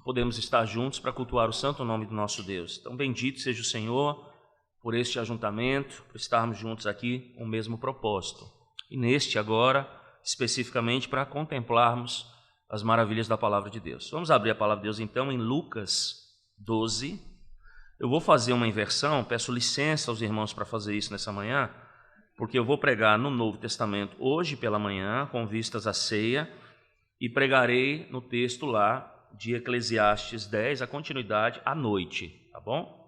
podemos estar juntos para cultuar o santo nome do nosso Deus. Então, bendito seja o Senhor por este ajuntamento, por estarmos juntos aqui com o mesmo propósito. E neste agora, especificamente, para contemplarmos as maravilhas da palavra de Deus. Vamos abrir a palavra de Deus, então, em Lucas 12. Eu vou fazer uma inversão, peço licença aos irmãos para fazer isso nessa manhã, porque eu vou pregar no Novo Testamento hoje pela manhã, com vistas à ceia, e pregarei no texto lá de Eclesiastes 10, a continuidade, à noite, tá bom?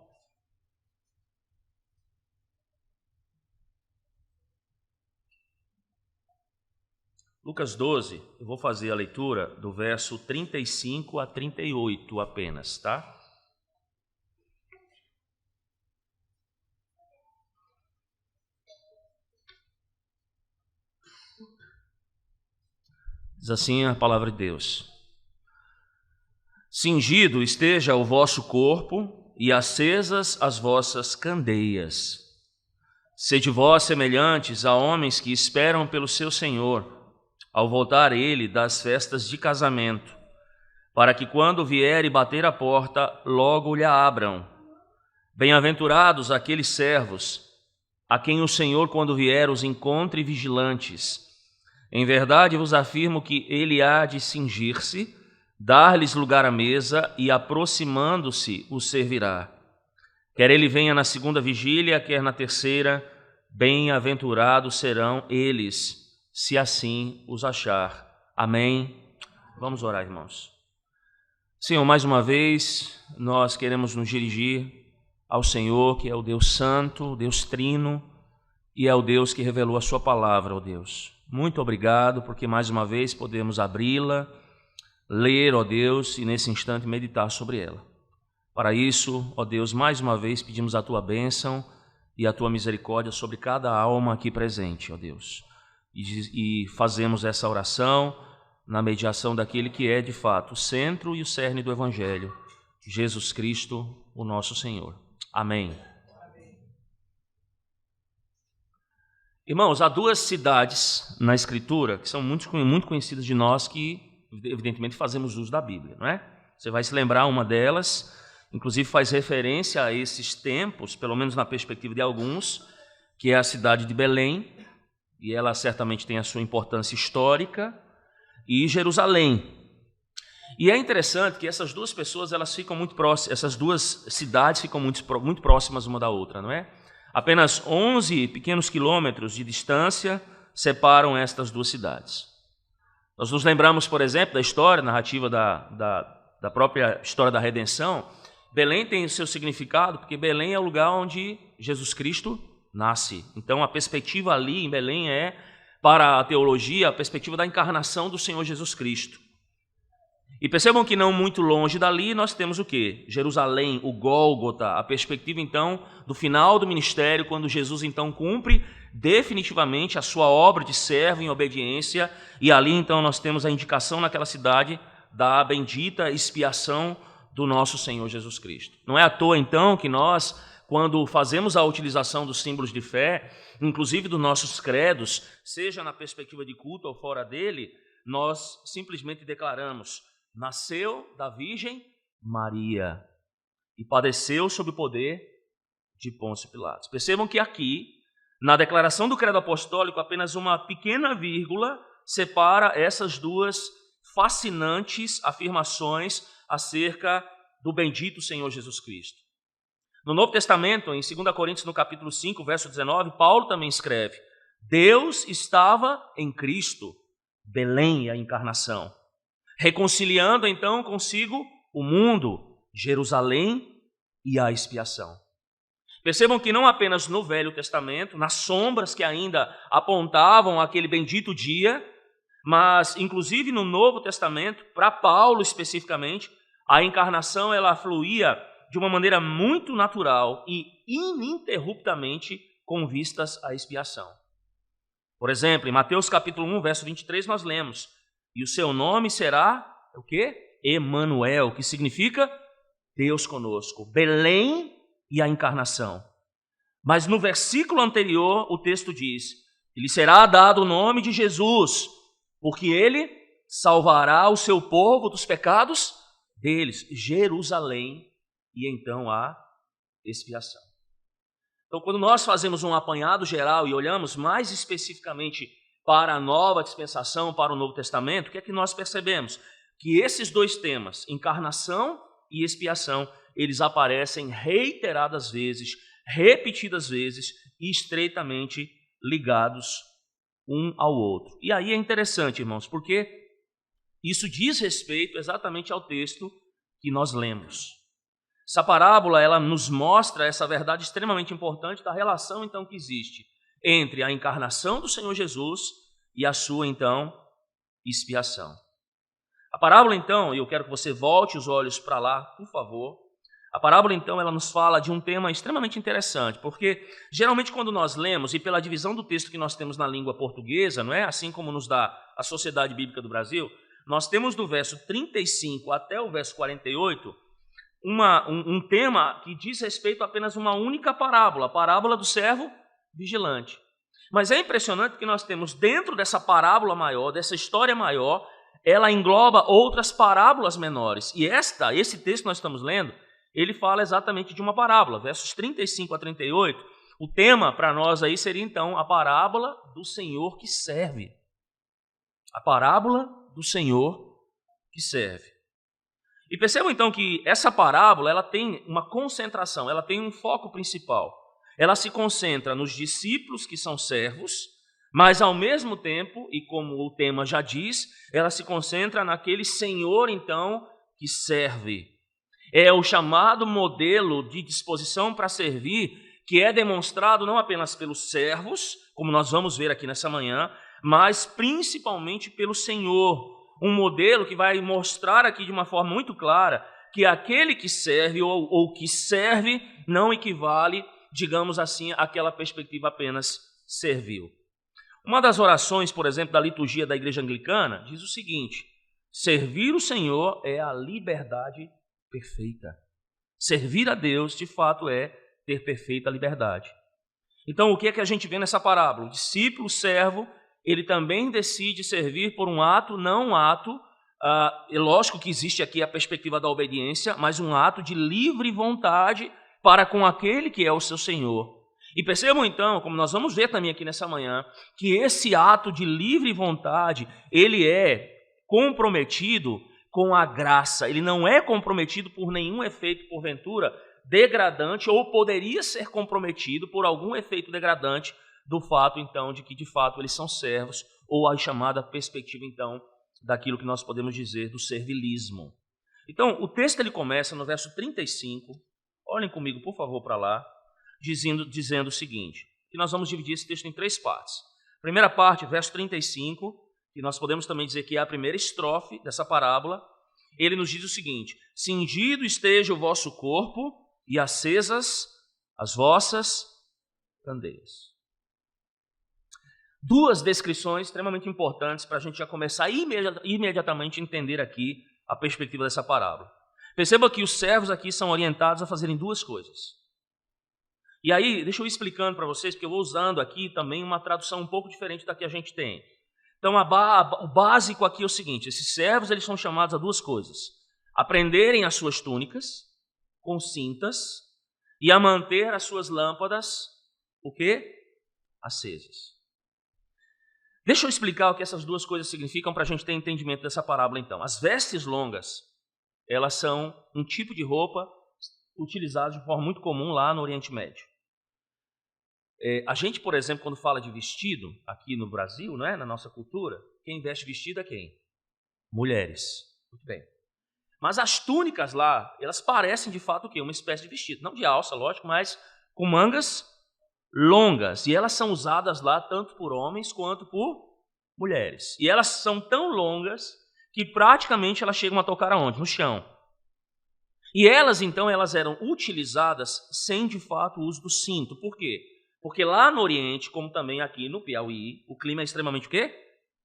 Lucas 12, eu vou fazer a leitura do verso 35 a 38 apenas, tá? Diz assim a palavra de Deus: Cingido esteja o vosso corpo e acesas as vossas candeias. Sede vós semelhantes a homens que esperam pelo seu Senhor, ao voltar ele das festas de casamento, para que quando vier e bater a porta, logo lhe abram. Bem-aventurados aqueles servos, a quem o Senhor, quando vier, os encontre vigilantes. Em verdade vos afirmo que ele há de cingir-se, dar-lhes lugar à mesa e, aproximando-se, os servirá. Quer ele venha na segunda vigília, quer na terceira, bem-aventurados serão eles, se assim os achar. Amém. Vamos orar, irmãos. Senhor, mais uma vez, nós queremos nos dirigir ao Senhor, que é o Deus Santo, o Deus Trino, e é o Deus que revelou a sua palavra, ó Deus. Muito obrigado, porque mais uma vez podemos abri-la, ler, ó Deus, e nesse instante meditar sobre ela. Para isso, ó Deus, mais uma vez pedimos a tua bênção e a tua misericórdia sobre cada alma aqui presente, ó Deus. E fazemos essa oração na mediação daquele que é, de fato, o centro e o cerne do Evangelho, Jesus Cristo, o nosso Senhor. Amém. Irmãos, há duas cidades na Escritura que são muito conhecidas de nós que, evidentemente, fazemos uso da Bíblia, não é? Você vai se lembrar, uma delas, inclusive faz referência a esses tempos, pelo menos na perspectiva de alguns, que é a cidade de Belém, e ela certamente tem a sua importância histórica, e Jerusalém. E é interessante que essas duas pessoas, elas ficam muito próximas, essas duas cidades ficam muito próximas uma da outra, não é? Apenas 11 pequenos quilômetros de distância separam estas duas cidades. Nós nos lembramos, por exemplo, da história, narrativa da própria história da redenção. Belém tem o seu significado, porque Belém é o lugar onde Jesus Cristo nasce. Então, a perspectiva ali em Belém é, para a teologia, a perspectiva da encarnação do Senhor Jesus Cristo. E percebam que não muito longe dali nós temos o quê? Jerusalém, o Gólgota, a perspectiva então do final do ministério, quando Jesus então cumpre definitivamente a sua obra de servo em obediência, e ali então nós temos a indicação naquela cidade da bendita expiação do nosso Senhor Jesus Cristo. Não é à toa então que nós, quando fazemos a utilização dos símbolos de fé, inclusive dos nossos credos, seja na perspectiva de culto ou fora dele, nós simplesmente declaramos: nasceu da Virgem Maria e padeceu sob o poder de Pôncio Pilatos. Percebam que aqui, na declaração do credo apostólico, apenas uma pequena vírgula separa essas duas fascinantes afirmações acerca do bendito Senhor Jesus Cristo. No Novo Testamento, em 2 Coríntios, no capítulo 5, verso 19, Paulo também escreve: Deus estava em Cristo, Belém e a encarnação, reconciliando então consigo o mundo, Jerusalém e a expiação. Percebam que não apenas no Velho Testamento, nas sombras que ainda apontavam aquele bendito dia, mas inclusive no Novo Testamento, para Paulo especificamente, a encarnação ela fluía de uma maneira muito natural e ininterruptamente com vistas à expiação. Por exemplo, em Mateus capítulo 1, verso 23, nós lemos: e o seu nome será o quê? Emanuel, que significa Deus conosco. Belém e a encarnação. Mas no versículo anterior, o texto diz: e lhe será dado o nome de Jesus, porque ele salvará o seu povo dos pecados deles Jerusalém e então a expiação. Então, quando nós fazemos um apanhado geral e olhamos mais especificamente para a nova dispensação, para o Novo Testamento, o que é que nós percebemos? Que esses dois temas, encarnação e expiação, eles aparecem reiteradas vezes, repetidas vezes e estreitamente ligados um ao outro. E aí é interessante, irmãos, porque isso diz respeito exatamente ao texto que nós lemos. Essa parábola, ela nos mostra essa verdade extremamente importante da relação, então, que existe entre a encarnação do Senhor Jesus e a sua, então, expiação. A parábola, então, e eu quero que você volte os olhos para lá, por favor. A parábola, então, ela nos fala de um tema extremamente interessante, porque, geralmente, quando nós lemos, e pela divisão do texto que nós temos na língua portuguesa, não é? Assim como nos dá a Sociedade Bíblica do Brasil, nós temos do verso 35 até o verso 48, um tema que diz respeito a apenas uma única parábola, a parábola do servo vigilante. Mas é impressionante que nós temos dentro dessa parábola maior, dessa história maior, ela engloba outras parábolas menores. E esse texto que nós estamos lendo, ele fala exatamente de uma parábola, versos 35 a 38. O tema para nós aí seria então a parábola do Senhor que serve. A parábola do Senhor que serve. E percebam então que essa parábola, ela tem uma concentração, ela tem um foco principal. Ela se concentra nos discípulos que são servos, mas ao mesmo tempo, e como o tema já diz, ela se concentra naquele Senhor então que serve. É o chamado modelo de disposição para servir, que é demonstrado não apenas pelos servos, como nós vamos ver aqui nessa manhã, mas principalmente pelo Senhor. Um modelo que vai mostrar aqui de uma forma muito clara que aquele que serve ou que serve não equivale, digamos assim, àquela perspectiva apenas servil. Uma das orações, por exemplo, da liturgia da Igreja Anglicana diz o seguinte: servir o Senhor é a liberdade perfeita. Servir a Deus, de fato, é ter perfeita liberdade. Então, o que é que a gente vê nessa parábola? O discípulo, o servo, ele também decide servir por um ato, não um ato, é lógico que existe aqui a perspectiva da obediência, mas um ato de livre vontade para com aquele que é o seu Senhor. E percebam então, como nós vamos ver também aqui nessa manhã, que esse ato de livre vontade, ele é comprometido com a graça, ele não é comprometido por nenhum efeito, porventura, degradante, ou poderia ser comprometido por algum efeito degradante do fato, então, de que, de fato, eles são servos, ou a chamada perspectiva, então, daquilo que nós podemos dizer do servilismo. Então, o texto ele começa no verso 35, olhem comigo, por favor, para lá, dizendo o seguinte, que nós vamos dividir esse texto em três partes. Primeira parte, verso 35, que nós podemos também dizer que é a primeira estrofe dessa parábola, ele nos diz o seguinte: cingido esteja o vosso corpo e acesas as vossas candeias. Duas descrições extremamente importantes para a gente já começar imediatamente a entender aqui a perspectiva dessa parábola. Perceba que os servos aqui são orientados a fazerem duas coisas. E aí, deixa eu ir explicando para vocês, porque eu vou usando aqui também uma tradução um pouco diferente da que a gente tem. Então, o básico aqui é o seguinte: esses servos eles são chamados a duas coisas: a prenderem as suas túnicas com cintas e a manter as suas lâmpadas, o quê? Acesas. Deixa eu explicar o que essas duas coisas significam para a gente ter entendimento dessa parábola, então. As vestes longas, elas são um tipo de roupa utilizada de forma muito comum lá no Oriente Médio. A gente, por exemplo, quando fala de vestido, aqui no Brasil, não é? Na nossa cultura, quem veste vestido é quem? Mulheres. Muito bem. Mas as túnicas lá, elas parecem de fato o quê? Uma espécie de vestido. Não de alça, lógico, mas com mangas longas. E elas são usadas lá tanto por homens quanto por mulheres. E elas são tão longas que praticamente elas chegam a tocar aonde? No chão. E elas, então, elas eram utilizadas sem, de fato, o uso do cinto. Por quê? Porque lá no Oriente, como também aqui no Piauí, o clima é extremamente o quê?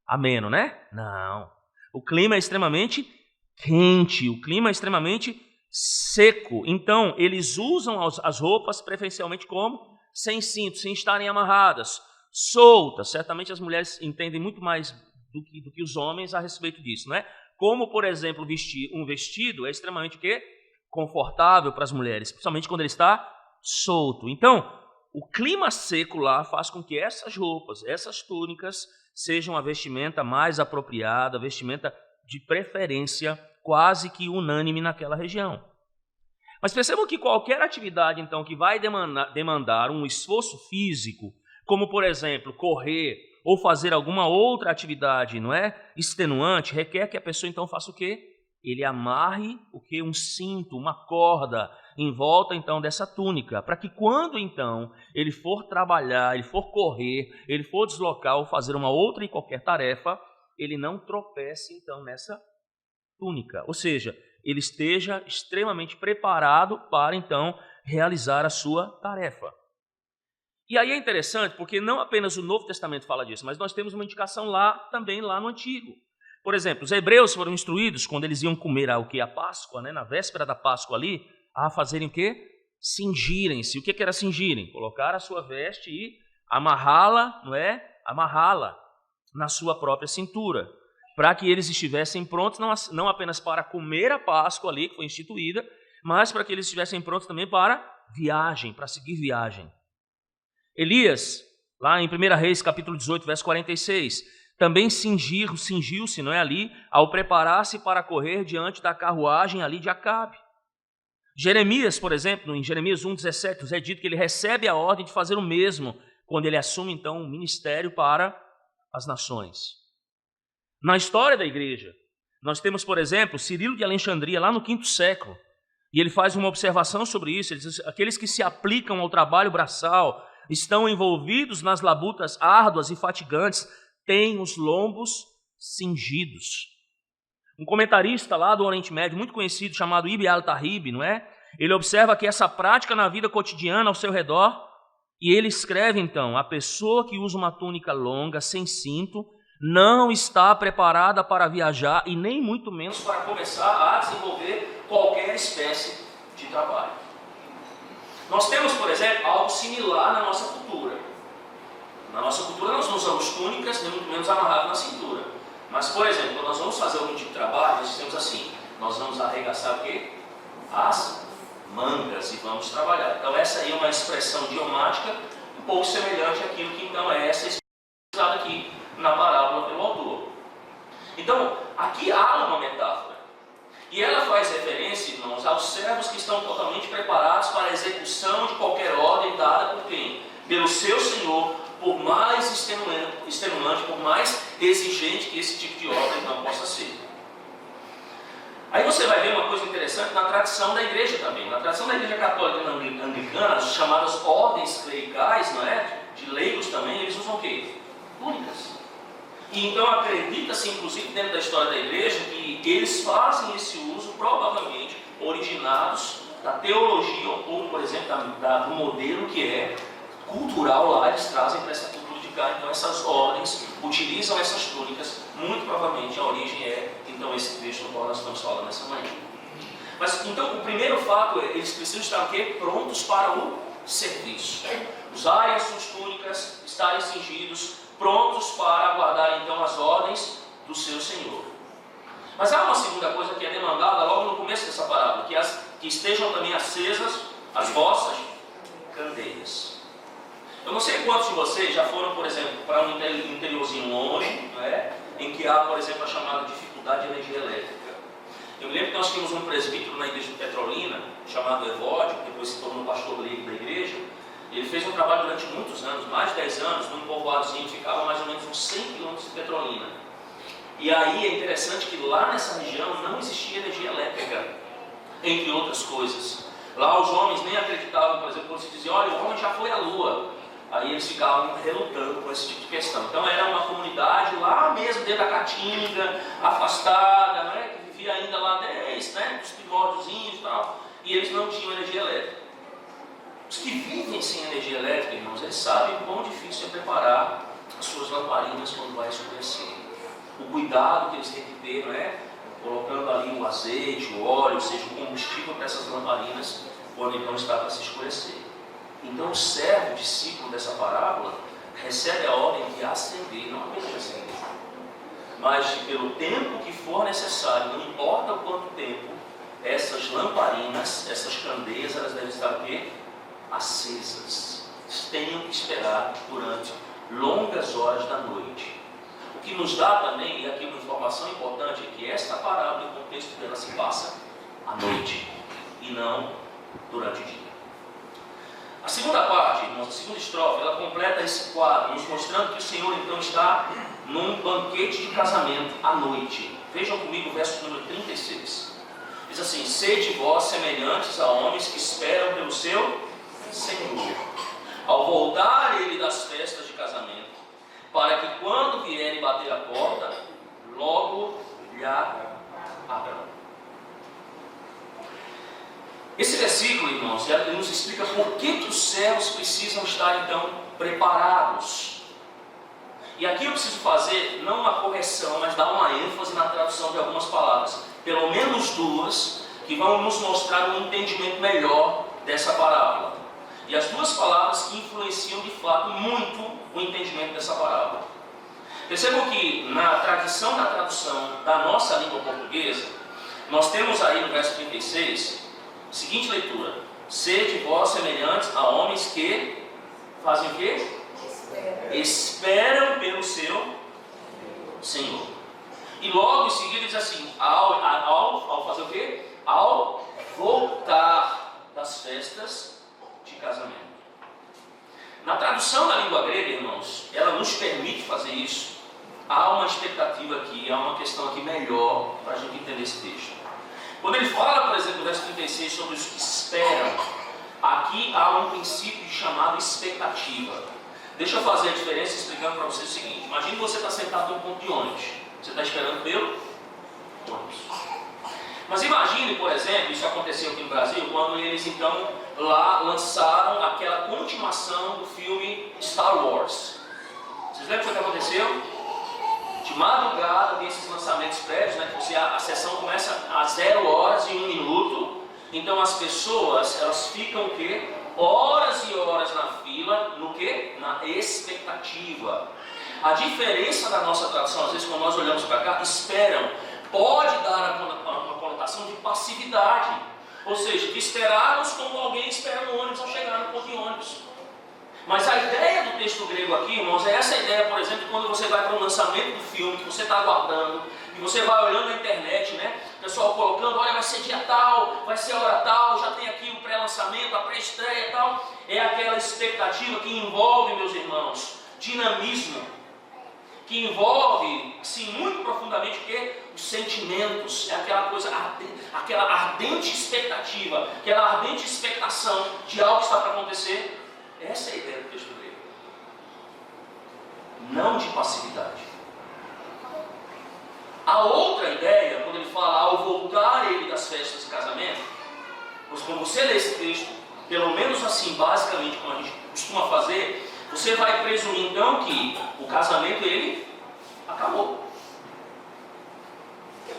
Ameno, né? Não. O clima é extremamente quente, o clima é extremamente seco. Então, eles usam as roupas preferencialmente como? Sem cinto, sem estarem amarradas, soltas. Certamente as mulheres entendem muito mais do que os homens a respeito disso, não é? Como, por exemplo, um vestido é extremamente o quê? Confortável para as mulheres, principalmente quando ele está solto. Então, o clima seco lá faz com que essas roupas, essas túnicas, sejam a vestimenta mais apropriada, a vestimenta de preferência quase que unânime naquela região. Mas percebam que qualquer atividade, então, que vai demandar um esforço físico, como, por exemplo, correr ou fazer alguma outra atividade, não é, extenuante, requer que a pessoa, então, faça o quê? Ele amarre o quê? Um cinto, uma corda em volta, então, dessa túnica, para que quando, então, ele for trabalhar, ele for correr, ele for deslocar ou fazer uma outra e qualquer tarefa, ele não tropece, então, nessa túnica. Ou seja, ele esteja extremamente preparado para, então, realizar a sua tarefa. E aí é interessante, porque não apenas o Novo Testamento fala disso, mas nós temos uma indicação também lá no Antigo. Por exemplo, os hebreus foram instruídos, quando eles iam comer a Páscoa, né, na véspera da Páscoa ali, a fazerem o quê? Cingirem-se. O que era cingirem? Colocar a sua veste e amarrá-la, não é? Amarrá-la na sua própria cintura, para que eles estivessem prontos não apenas para comer a Páscoa ali, que foi instituída, mas para que eles estivessem prontos também para viagem, para seguir viagem. Elias, lá em 1 Reis, capítulo 18, verso 46, também cingiu-se, não é, ali, ao preparar-se para correr diante da carruagem ali de Acabe. Jeremias, por exemplo, em Jeremias 1,17, nos é dito que ele recebe a ordem de fazer o mesmo, quando ele assume, então, um ministério para as nações. Na história da igreja, nós temos, por exemplo, Cirilo de Alexandria, lá no V século, e ele faz uma observação sobre isso. Ele diz: aqueles que se aplicam ao trabalho braçal, estão envolvidos nas labutas árduas e fatigantes, têm os lombos cingidos. Um comentarista lá do Oriente Médio, muito conhecido, chamado Ibn al-Tahib, não é? Ele observa que essa prática na vida cotidiana ao seu redor, e ele escreve então: a pessoa que usa uma túnica longa, sem cinto, não está preparada para viajar e nem muito menos para começar a desenvolver qualquer espécie de trabalho. Nós temos, por exemplo, algo similar na nossa cultura. Na nossa cultura nós não usamos túnicas, nem muito menos amarrado na cintura. Mas, por exemplo, quando nós vamos fazer algum tipo de trabalho, nós dizemos assim: nós vamos arregaçar o quê? As mangas e vamos trabalhar. Então essa aí é uma expressão idiomática um pouco semelhante àquilo que então é essa expressão usada aqui na parábola pelo autor. Então, aqui há uma metáfora. E ela faz referência, irmãos, aos servos que estão totalmente preparados para a execução de qualquer ordem dada por quem? Pelo seu Senhor, por mais extenuante, por mais exigente que esse tipo de obra então possa ser. Aí você vai ver uma coisa interessante na tradição da igreja também. Na tradição da igreja católica anglicana, as chamadas ordens clericais, não é? De leigos também, eles usam o quê? Túnicas. E então acredita-se, inclusive dentro da história da igreja, que eles fazem esse uso provavelmente originados da teologia, ou por exemplo, do modelo que é cultural lá, eles trazem para essa cultura de cá. Então essas ordens utilizam essas túnicas, muito provavelmente a origem é então esse texto no qual nós estamos falando nessa manhã. Mas então o primeiro fato é, eles precisam estar o quê? Prontos para o serviço. Usarem as suas túnicas, estarem cingidos, prontos para aguardar então as ordens do seu Senhor. Mas há uma segunda coisa que é demandada logo no começo dessa parábola, que estejam também acesas as vossas candeias. Eu não sei quantos de vocês já foram, por exemplo, para um interiorzinho longe, não é? Em que há, por exemplo, a chamada dificuldade de energia elétrica. Eu me lembro que nós tínhamos um presbítero na igreja de Petrolina, chamado Evódio, que depois se tornou pastor leigo da igreja. Ele fez um trabalho durante muitos anos, mais de 10 anos, num povoadozinho que ficava mais ou menos uns 100 quilômetros de Petrolina. E aí é interessante que lá nessa região não existia energia elétrica, entre outras coisas. Lá os homens nem acreditavam, por exemplo, quando se dizia: olha, o homem já foi à lua. Aí eles ficavam relutando com esse tipo de questão. Então era uma comunidade lá mesmo, dentro da Caatinga, afastada, né, que vivia ainda lá desde, os primórdios e tal, e eles não tinham energia elétrica. Os que vivem sem energia elétrica, irmãos, eles sabem o quão difícil é preparar as suas lamparinas quando vai escurecer. O cuidado que eles têm que ter, colocando ali o azeite, o óleo, ou seja, o combustível para essas lamparinas, quando então está para se escurecer. Então o servo, discípulo dessa parábola, recebe a ordem de acender, não apenas de acender, mas pelo tempo que for necessário, não importa o quanto tempo, essas lamparinas, essas candeias, elas devem estar o quê? Acesas. Tenham que esperar durante longas horas da noite. O que nos dá também, e aqui uma informação importante, é que esta parábola, o contexto dela se passa à noite e não durante o dia. A segunda parte, irmãos, a segunda estrofe, ela completa esse quadro, nos mostrando que o Senhor então está num banquete de casamento à noite. Vejam comigo o verso número 36. Diz assim: sede vós semelhantes a homens que esperam pelo seu Senhor, ao voltar ele das festas de casamento, para que quando vierem bater a porta, logo lhe abram. Esse versículo, irmãos, ele nos explica por que os céus precisam estar então preparados. E aqui eu preciso fazer, não uma correção, mas dar uma ênfase na tradução de algumas palavras, pelo menos duas, que vão nos mostrar um entendimento melhor dessa parábola. E as duas palavras que influenciam de fato muito o entendimento dessa parábola. Percebam que na tradição da tradução da nossa língua portuguesa, nós temos aí no verso 36, a seguinte leitura: sede vós semelhantes a homens que fazem o quê? Esperam pelo seu Senhor. E logo em seguida diz assim, ao fazer o quê? Ao voltar das festas de casamento. Na tradução da língua grega, irmãos, ela nos permite fazer isso. Há uma expectativa aqui, há uma questão aqui melhor para a gente entender esse texto. Quando ele fala, por exemplo, no verso 36, sobre os que esperam, aqui há um princípio chamado expectativa. Deixa eu fazer a diferença explicando para vocês o seguinte: imagine você está sentado num ponto de ônibus, você está esperando pelo ônibus. Mas imagine, por exemplo, isso aconteceu aqui no Brasil, quando eles então lá lançaram aquela continuação do filme Star Wars. Vocês lembram o que aconteceu? De madrugada tem esses lançamentos prévios, né, que a sessão começa a 0 horas e 1 minuto. Então as pessoas, elas ficam o quê? Horas e horas na fila, no quê? Na expectativa. A diferença da nossa tradução, às vezes quando nós olhamos para cá, esperam, pode dar uma conotação de passividade. Ou seja, de esperarmos como alguém espera no ônibus ao chegar no ponto de ônibus. Mas a ideia do texto grego aqui, irmãos, é essa ideia, por exemplo, quando você vai para o lançamento do filme, que você está aguardando, e você vai olhando na internet, né? O pessoal colocando, olha, vai ser dia tal, vai ser hora tal, já tem aqui o pré-lançamento, a pré-estreia e tal. É aquela expectativa que envolve, meus irmãos, dinamismo, que envolve, assim, muito profundamente o quê? Os sentimentos, é aquela coisa, aquela ardente expectativa, aquela ardente expectação de algo que está para acontecer. Essa é a ideia do texto grego. Não de passividade. A outra ideia, quando ele fala ao voltar ele das festas de casamento, pois quando você lê esse texto, pelo menos assim, basicamente, como a gente costuma fazer, você vai presumir então que o casamento ele acabou.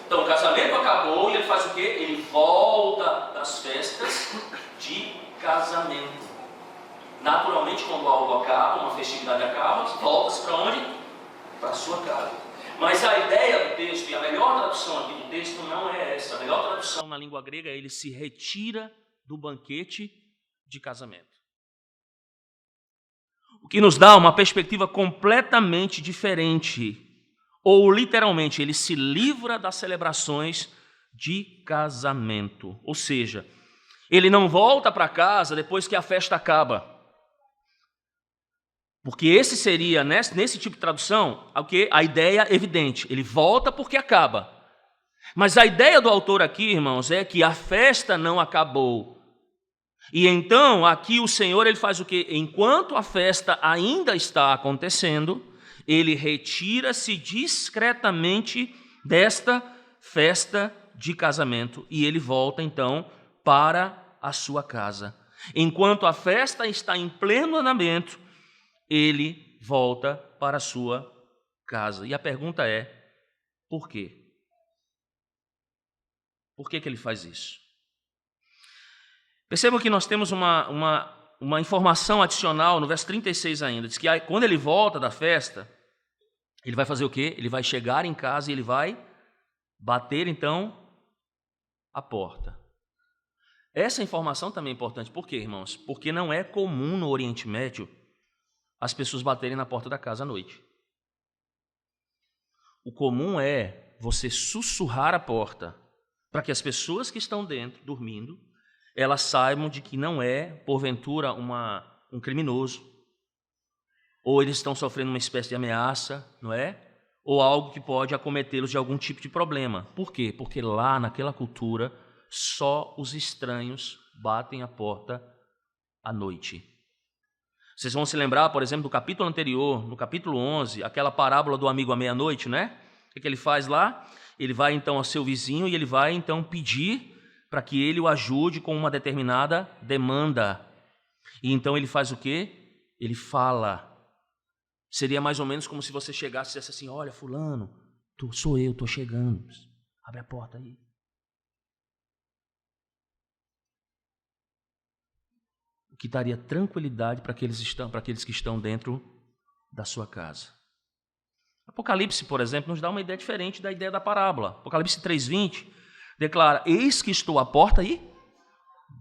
Então o casamento acabou e ele faz o quê? Ele volta das festas de casamento. Naturalmente, quando algo acaba, uma festividade acaba, volta-se para onde? Para a sua casa. Mas a ideia do texto, e a melhor tradução aqui do texto não é essa. A melhor tradução na língua grega é: ele se retira do banquete de casamento. O que nos dá uma perspectiva completamente diferente. Ou, literalmente, ele se livra das celebrações de casamento. Ou seja, ele não volta para casa depois que a festa acaba. Porque esse seria, nesse tipo de tradução, a ideia evidente. Ele volta porque acaba. Mas a ideia do autor aqui, irmãos, é que a festa não acabou. E então, aqui o Senhor, ele faz o quê? Enquanto a festa ainda está acontecendo, ele retira-se discretamente desta festa de casamento e ele volta, então, para a sua casa. Enquanto a festa está em pleno andamento, ele volta para a sua casa. E a pergunta é: por quê? Por que ele faz isso? Percebam que nós temos uma informação adicional no verso 36 ainda. Diz que quando ele volta da festa, Ele vai fazer o quê? Ele vai chegar em casa e ele vai bater, então, a porta. Essa informação também é importante. Por quê, irmãos? Porque não é comum no Oriente Médio as pessoas baterem na porta da casa à noite. O comum é você sussurrar a porta para que as pessoas que estão dentro, dormindo, elas saibam de que não é, porventura, um criminoso, ou eles estão sofrendo uma espécie de ameaça, não é? Ou algo que pode acometê-los de algum tipo de problema. Por quê? Porque lá, naquela cultura, só os estranhos batem a porta à noite. Vocês vão se lembrar, por exemplo, do capítulo anterior, no capítulo 11, aquela parábola do amigo à meia-noite, né? O que ele faz lá? Ele vai então ao seu vizinho e ele vai então pedir para que ele o ajude com uma determinada demanda. E então ele faz o quê? Ele fala. Seria mais ou menos como se você chegasse e dissesse assim: olha, fulano, sou eu, estou chegando. Abre a porta aí. O que daria tranquilidade para aqueles que estão dentro da sua casa. Apocalipse, por exemplo, nos dá uma ideia diferente da ideia da parábola. Apocalipse 3:20 declara: eis que estou à porta e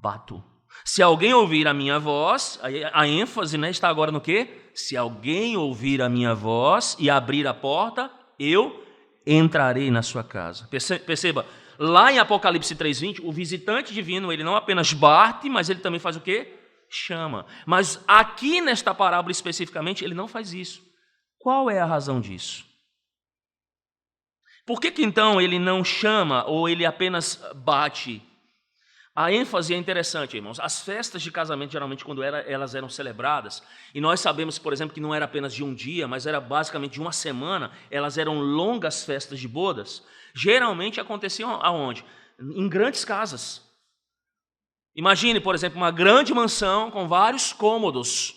bato. Se alguém ouvir a minha voz, a ênfase, né, está agora no quê? Se alguém ouvir a minha voz e abrir a porta, eu entrarei na sua casa. Perceba, lá em Apocalipse 3:20, o visitante divino, ele não apenas bate, mas ele também faz o quê? Chama. Mas aqui nesta parábola especificamente, ele não faz isso. Qual é a razão disso? Por que então ele não chama ou ele apenas bate? A ênfase é interessante, irmãos. As festas de casamento, geralmente, quando elas eram celebradas, e nós sabemos, por exemplo, que não era apenas de um dia, mas era basicamente de uma semana, elas eram longas festas de bodas, geralmente aconteciam aonde? Em grandes casas. Imagine, por exemplo, uma grande mansão com vários cômodos.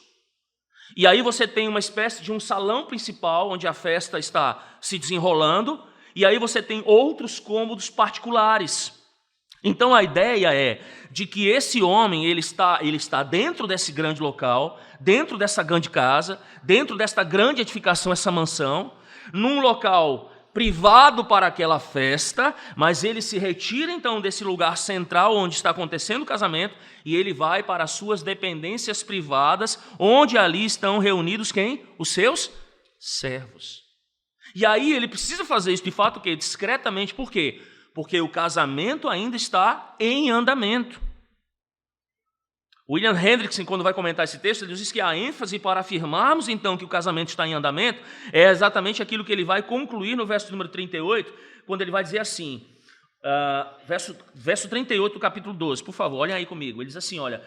E aí você tem uma espécie de um salão principal, onde a festa está se desenrolando, e aí você tem outros cômodos particulares. Então a ideia é de que esse homem ele está dentro desse grande local, dentro dessa grande casa, dentro desta grande edificação, essa mansão, num local privado para aquela festa, mas ele se retira então desse lugar central onde está acontecendo o casamento e ele vai para as suas dependências privadas, onde ali estão reunidos quem? Os seus servos. E aí ele precisa fazer isso de fato, que discretamente, por quê? Porque o casamento ainda está em andamento. William Hendrickson, quando vai comentar esse texto, ele diz que a ênfase para afirmarmos então que o casamento está em andamento é exatamente aquilo que ele vai concluir no verso número 38, quando ele vai dizer assim, verso 38 do capítulo 12, por favor, olhem aí comigo. Ele diz assim, olha,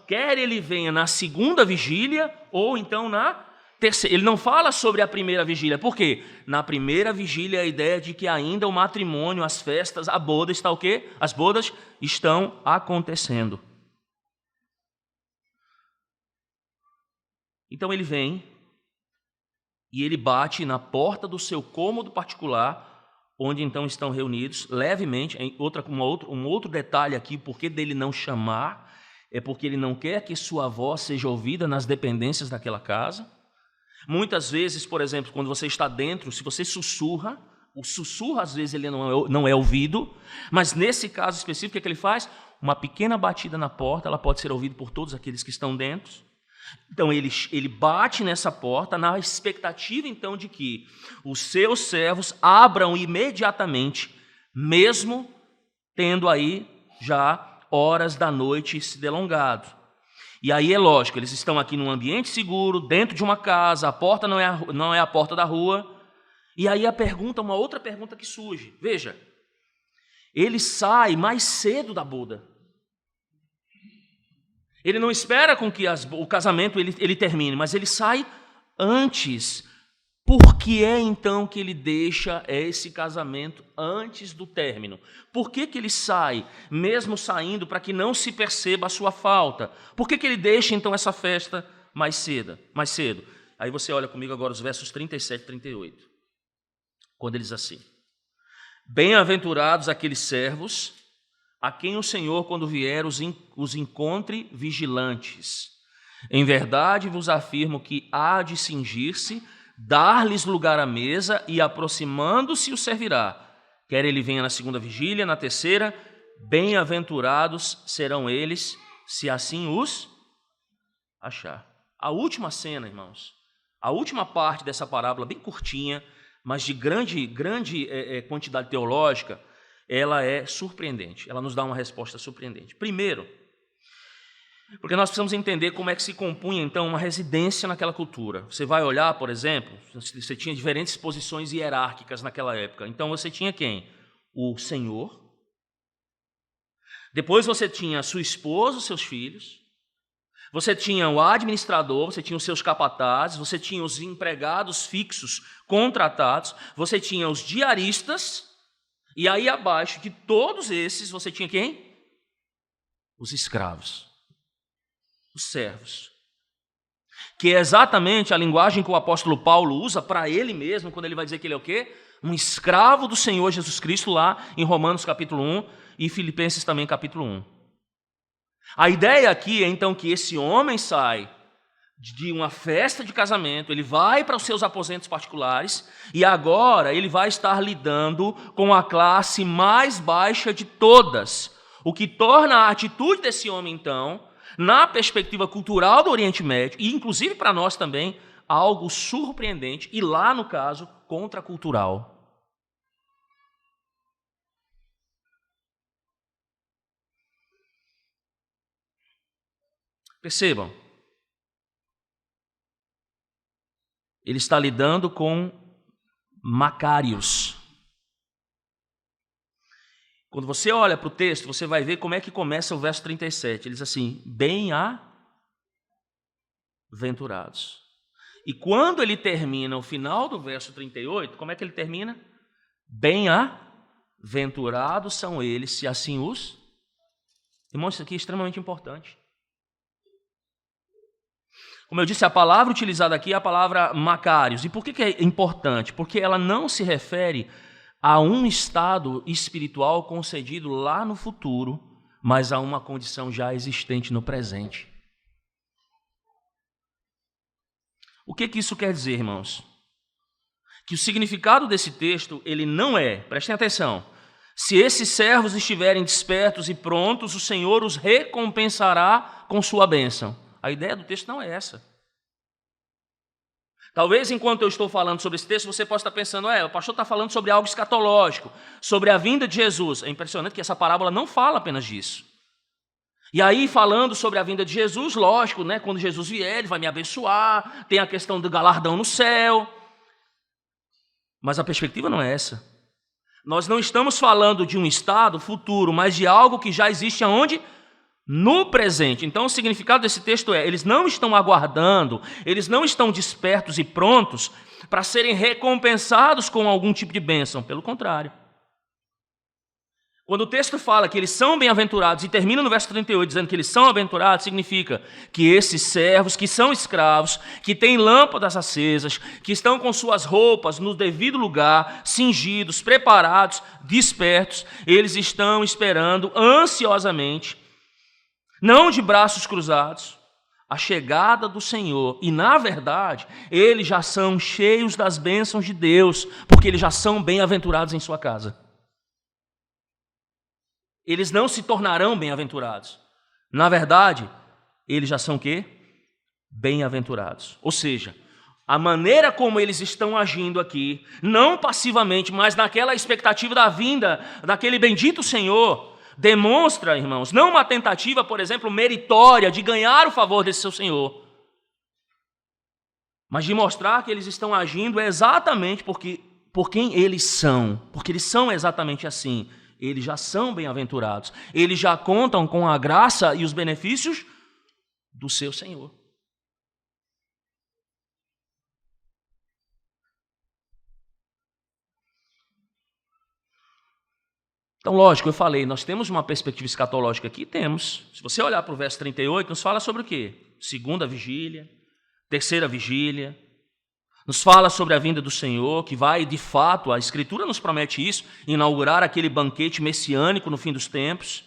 quer ele venha na segunda vigília ou então na terceira. Ele não fala sobre a primeira vigília. Por quê? Na primeira vigília a ideia de que ainda o matrimônio, as festas, a boda está o quê? As bodas estão acontecendo. Então ele vem e ele bate na porta do seu cômodo particular, onde então estão reunidos levemente. Um outro detalhe aqui, porque dele não chamar, é porque ele não quer que sua voz seja ouvida nas dependências daquela casa. Muitas vezes, por exemplo, quando você está dentro, se você sussurra, o sussurro às vezes ele não é ouvido, mas nesse caso específico, o que ele faz? Uma pequena batida na porta, ela pode ser ouvida por todos aqueles que estão dentro. Então ele bate nessa porta na expectativa então de que os seus servos abram imediatamente, mesmo tendo aí já horas da noite se delongado. E aí é lógico, eles estão aqui num ambiente seguro, dentro de uma casa, a porta não é a porta da rua. E aí uma outra pergunta que surge. Veja, ele sai mais cedo da boda. Ele não espera com que o casamento ele termine, mas ele sai antes. Por que é então que ele deixa esse casamento antes do término? Por que ele sai, mesmo saindo, para que não se perceba a sua falta? Por que ele deixa então essa festa mais cedo? Aí você olha comigo agora os versos 37 e 38. Quando ele diz assim: bem-aventurados aqueles servos a quem o Senhor, quando vier, os encontre vigilantes. Em verdade vos afirmo que há de cingir-se dar-lhes lugar à mesa e aproximando-se o servirá. Quer ele venha na segunda vigília, na terceira, bem-aventurados serão eles, se assim os achar. A última cena, irmãos, a última parte dessa parábola, bem curtinha, mas de grande quantidade teológica, ela é surpreendente. Ela nos dá uma resposta surpreendente. Primeiro, porque nós precisamos entender como é que se compunha, então, uma residência naquela cultura. Você vai olhar, por exemplo, você tinha diferentes posições hierárquicas naquela época. Então, você tinha quem? O senhor. Depois você tinha a sua esposa, seus filhos. Você tinha o administrador, você tinha os seus capatazes, você tinha os empregados fixos contratados, você tinha os diaristas, e aí abaixo de todos esses você tinha quem? Os escravos, os servos. Que é exatamente a linguagem que o apóstolo Paulo usa para ele mesmo, quando ele vai dizer que ele é o quê? Um escravo do Senhor Jesus Cristo, lá em Romanos capítulo 1 e Filipenses também capítulo 1. A ideia aqui é então que esse homem sai de uma festa de casamento, ele vai para os seus aposentos particulares e agora ele vai estar lidando com a classe mais baixa de todas, o que torna a atitude desse homem então, na perspectiva cultural do Oriente Médio e inclusive para nós também, algo surpreendente e lá no caso contracultural. Percebam, ele está lidando com macários. Quando você olha para o texto, você vai ver como é que começa o verso 37. Ele diz assim, bem-aventurados. E quando ele termina o final do verso 38, como é que ele termina? Bem-aventurados são eles, se assim os... Irmãos, isso aqui é extremamente importante. Como eu disse, a palavra utilizada aqui é a palavra macários. E por que é importante? Porque ela não se refere a um estado espiritual concedido lá no futuro, mas a uma condição já existente no presente. O que isso quer dizer, irmãos? Que o significado desse texto, ele não é, prestem atenção, se esses servos estiverem despertos e prontos, o Senhor os recompensará com sua bênção. A ideia do texto não é essa. Talvez enquanto eu estou falando sobre esse texto, você possa estar pensando, o pastor está falando sobre algo escatológico, sobre a vinda de Jesus. É impressionante que essa parábola não fala apenas disso. E aí, falando sobre a vinda de Jesus, lógico, né, quando Jesus vier, ele vai me abençoar, tem a questão do galardão no céu. Mas a perspectiva não é essa. Nós não estamos falando de um estado futuro, mas de algo que já existe aonde? No presente. Então o significado desse texto é, eles não estão aguardando, eles não estão despertos e prontos para serem recompensados com algum tipo de bênção, pelo contrário. Quando o texto fala que eles são bem-aventurados e termina no verso 38 dizendo que eles são aventurados, significa que esses servos que são escravos, que têm lâmpadas acesas, que estão com suas roupas no devido lugar, cingidos, preparados, despertos, eles estão esperando ansiosamente, não de braços cruzados, a chegada do Senhor. E, na verdade, eles já são cheios das bênçãos de Deus, porque eles já são bem-aventurados em sua casa. Eles não se tornarão bem-aventurados. Na verdade, eles já são o quê? Bem-aventurados. Ou seja, a maneira como eles estão agindo aqui, não passivamente, mas naquela expectativa da vinda daquele bendito Senhor, demonstra, irmãos, não uma tentativa, por exemplo, meritória de ganhar o favor desse seu Senhor, mas de mostrar que eles estão agindo exatamente por quem eles são, porque eles são exatamente assim. Eles já são bem-aventurados, eles já contam com a graça e os benefícios do seu Senhor. Então, lógico, eu falei, nós temos uma perspectiva escatológica aqui? Temos. Se você olhar para o verso 38, nos fala sobre o quê? Segunda vigília, terceira vigília, nos fala sobre a vinda do Senhor, que vai, de fato, a Escritura nos promete isso, inaugurar aquele banquete messiânico no fim dos tempos.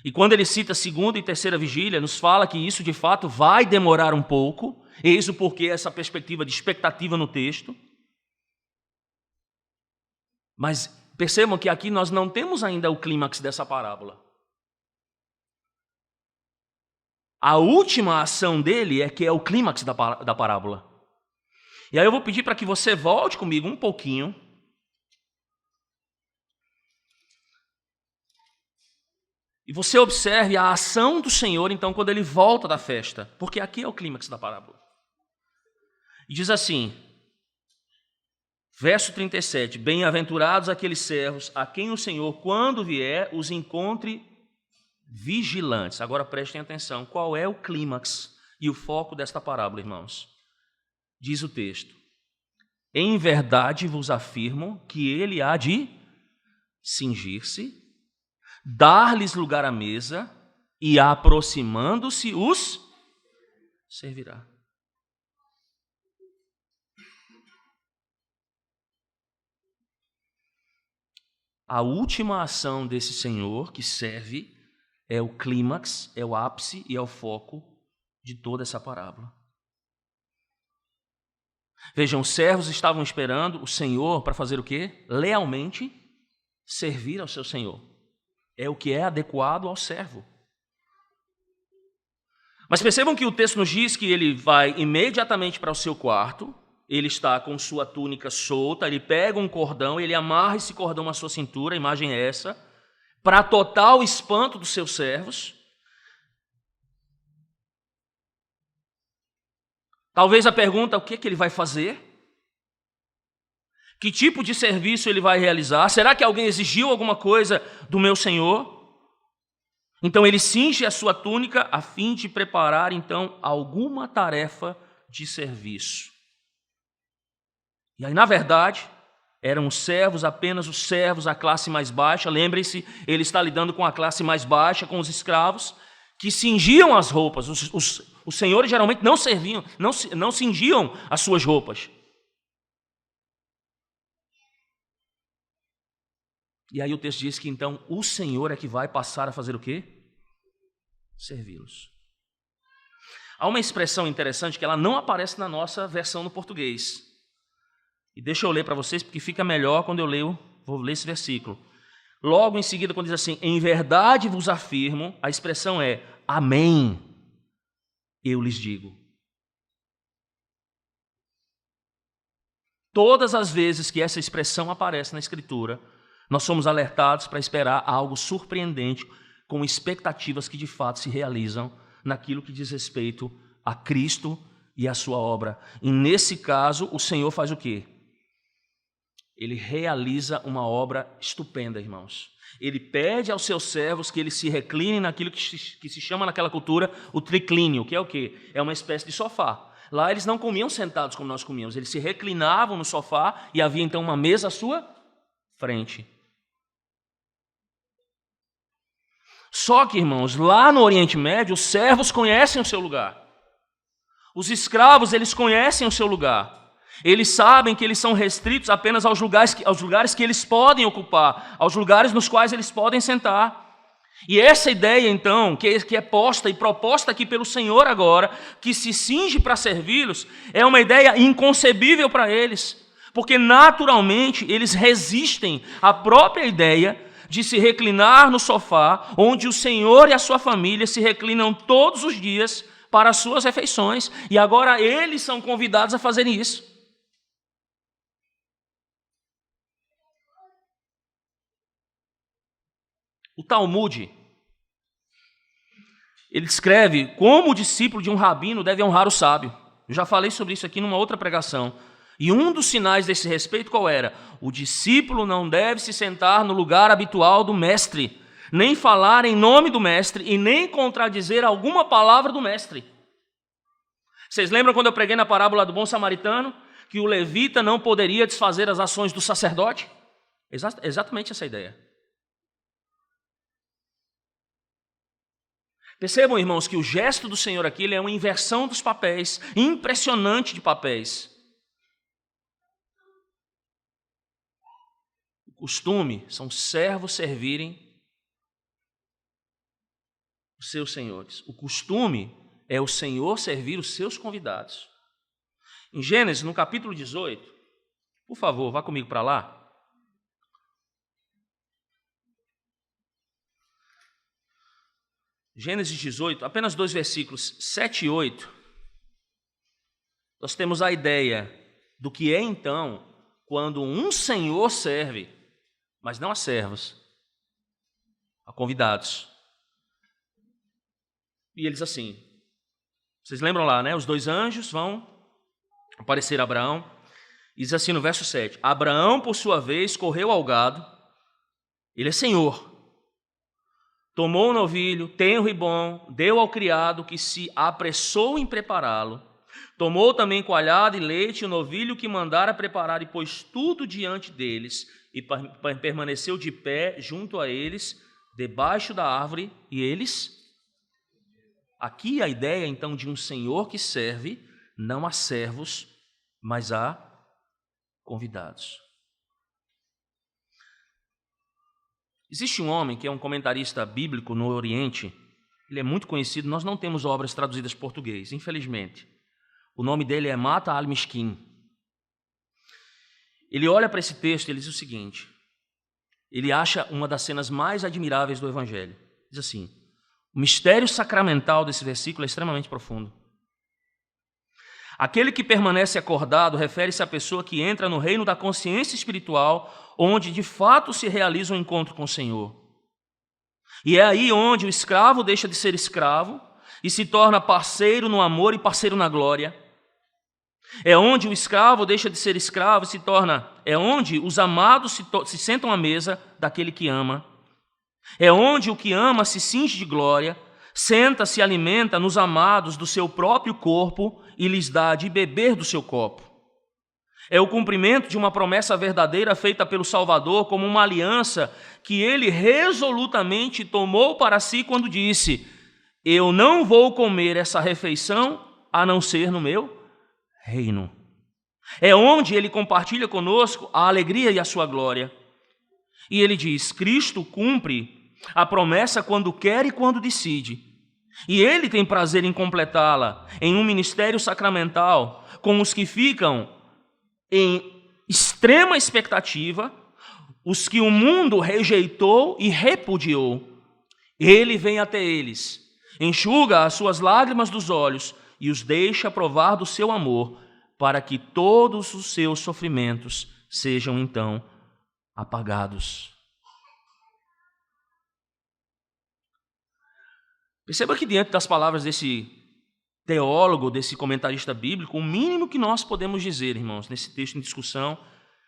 E quando ele cita segunda e terceira vigília, nos fala que isso, de fato, vai demorar um pouco, Eis o porquê essa perspectiva de expectativa no texto. Mas percebam que aqui nós não temos ainda o clímax dessa parábola. A última ação dele é que é o clímax da parábola. E aí eu vou pedir para que você volte comigo um pouquinho. E você observe a ação do Senhor, então, quando ele volta da festa. Porque aqui é o clímax da parábola. E diz assim, verso 37, bem-aventurados aqueles servos a quem o Senhor, quando vier, os encontre vigilantes. Agora prestem atenção, qual é o clímax e o foco desta parábola, irmãos? Diz o texto, em verdade vos afirmo que ele há de cingir-se, dar-lhes lugar à mesa e, aproximando-se, os servirá. A última ação desse Senhor que serve é o clímax, é o ápice e é o foco de toda essa parábola. Vejam, os servos estavam esperando o Senhor para fazer o quê? Lealmente servir ao seu Senhor. É o que é adequado ao servo. Mas percebam que o texto nos diz que ele vai imediatamente para o seu quarto, ele está com sua túnica solta, ele pega um cordão, ele amarra esse cordão à sua cintura, a imagem é essa, para total espanto dos seus servos. Talvez a pergunta, o que ele vai fazer? Que tipo de serviço ele vai realizar? Será que alguém exigiu alguma coisa do meu Senhor? Então ele cinge a sua túnica a fim de preparar, então, alguma tarefa de serviço. E aí, na verdade, eram os servos, apenas os servos, a classe mais baixa. Lembrem-se, ele está lidando com a classe mais baixa, com os escravos, que cingiam as roupas. Os senhores geralmente não serviam, não cingiam as suas roupas. E aí o texto diz que então o Senhor é que vai passar a fazer o quê? Servi-los. Há uma expressão interessante que ela não aparece na nossa versão no português. E deixa eu ler para vocês, porque fica melhor quando vou ler esse versículo. Logo em seguida, quando diz assim, em verdade vos afirmo, a expressão é, amém, eu lhes digo. Todas as vezes que essa expressão aparece na Escritura, nós somos alertados para esperar algo surpreendente, com expectativas que de fato se realizam naquilo que diz respeito a Cristo e a sua obra. E nesse caso, o Senhor faz o quê? Ele realiza uma obra estupenda, irmãos. Ele pede aos seus servos que eles se reclinem naquilo que se chama naquela cultura o triclínio, que é o quê? É uma espécie de sofá. Lá eles não comiam sentados como nós comíamos, eles se reclinavam no sofá e havia então uma mesa à sua frente. Só que, irmãos, lá no Oriente Médio, os servos conhecem o seu lugar. Os escravos, eles conhecem o seu lugar. Eles sabem que eles são restritos apenas aos lugares que eles podem ocupar, aos lugares nos quais eles podem sentar. E essa ideia, então, que é posta e proposta aqui pelo Senhor agora, que se cinge para servi-los, é uma ideia inconcebível para eles, porque naturalmente eles resistem à própria ideia de se reclinar no sofá, onde o Senhor e a sua família se reclinam todos os dias para as suas refeições, e agora eles são convidados a fazerem isso. O Talmud, ele descreve como o discípulo de um rabino deve honrar o sábio. Eu já falei sobre isso aqui numa outra pregação. E um dos sinais desse respeito qual era? O discípulo não deve se sentar no lugar habitual do mestre, nem falar em nome do mestre e nem contradizer alguma palavra do mestre. Vocês lembram quando eu preguei na parábola do bom samaritano, que o levita não poderia desfazer as ações do sacerdote? Exatamente essa ideia. Percebam, irmãos, que o gesto do Senhor aqui ele é uma inversão dos papéis, impressionante de papéis. O costume são servos servirem os seus senhores. O costume é o Senhor servir os seus convidados. Em Gênesis, no capítulo 18, por favor, vá comigo para lá. Gênesis 18, apenas 2 versículos, 7 e 8. Nós temos a ideia do que é então quando um senhor serve, mas não a servos, a convidados. E eles assim, vocês lembram lá, né? Os 2 anjos vão aparecer a Abraão. E diz assim no verso 7, Abraão, por sua vez, correu ao gado, ele é senhor, tomou o novilho, tenro e bom, deu ao criado que se apressou em prepará-lo, tomou também coalhada e leite, o novilho que mandara preparar e pôs tudo diante deles, e permaneceu de pé junto a eles, debaixo da árvore, e eles... Aqui a ideia então de um senhor que serve, não a servos, mas a convidados. Existe um homem que é um comentarista bíblico no Oriente, ele é muito conhecido, nós não temos obras traduzidas em português, infelizmente. O nome dele é Mata al-Mishkin. Ele olha para esse texto e ele diz o seguinte, ele acha uma das cenas mais admiráveis do Evangelho. Diz assim, o mistério sacramental desse versículo é extremamente profundo. Aquele que permanece acordado refere-se à pessoa que entra no reino da consciência espiritual, onde de fato se realiza um encontro com o Senhor. E é aí onde o escravo deixa de ser escravo e se torna parceiro no amor e parceiro na glória. É onde o escravo deixa de ser escravo e se torna... É onde os amados se sentam à mesa daquele que ama. É onde o que ama se cinge de glória, senta-se e alimenta nos amados do seu próprio corpo e lhes dá de beber do seu copo. É o cumprimento de uma promessa verdadeira feita pelo Salvador como uma aliança que ele resolutamente tomou para si quando disse, eu não vou comer essa refeição a não ser no meu reino. É onde ele compartilha conosco a alegria e a sua glória. E ele diz, Cristo cumpre a promessa quando quer e quando decide. E ele tem prazer em completá-la em um ministério sacramental com os que ficam em extrema expectativa, os que o mundo rejeitou e repudiou. Ele vem até eles, enxuga as suas lágrimas dos olhos e os deixa provar do seu amor, para que todos os seus sofrimentos sejam então apagados. Perceba que diante das palavras desse teólogo, desse comentarista bíblico, o mínimo que nós podemos dizer, irmãos, nesse texto em discussão,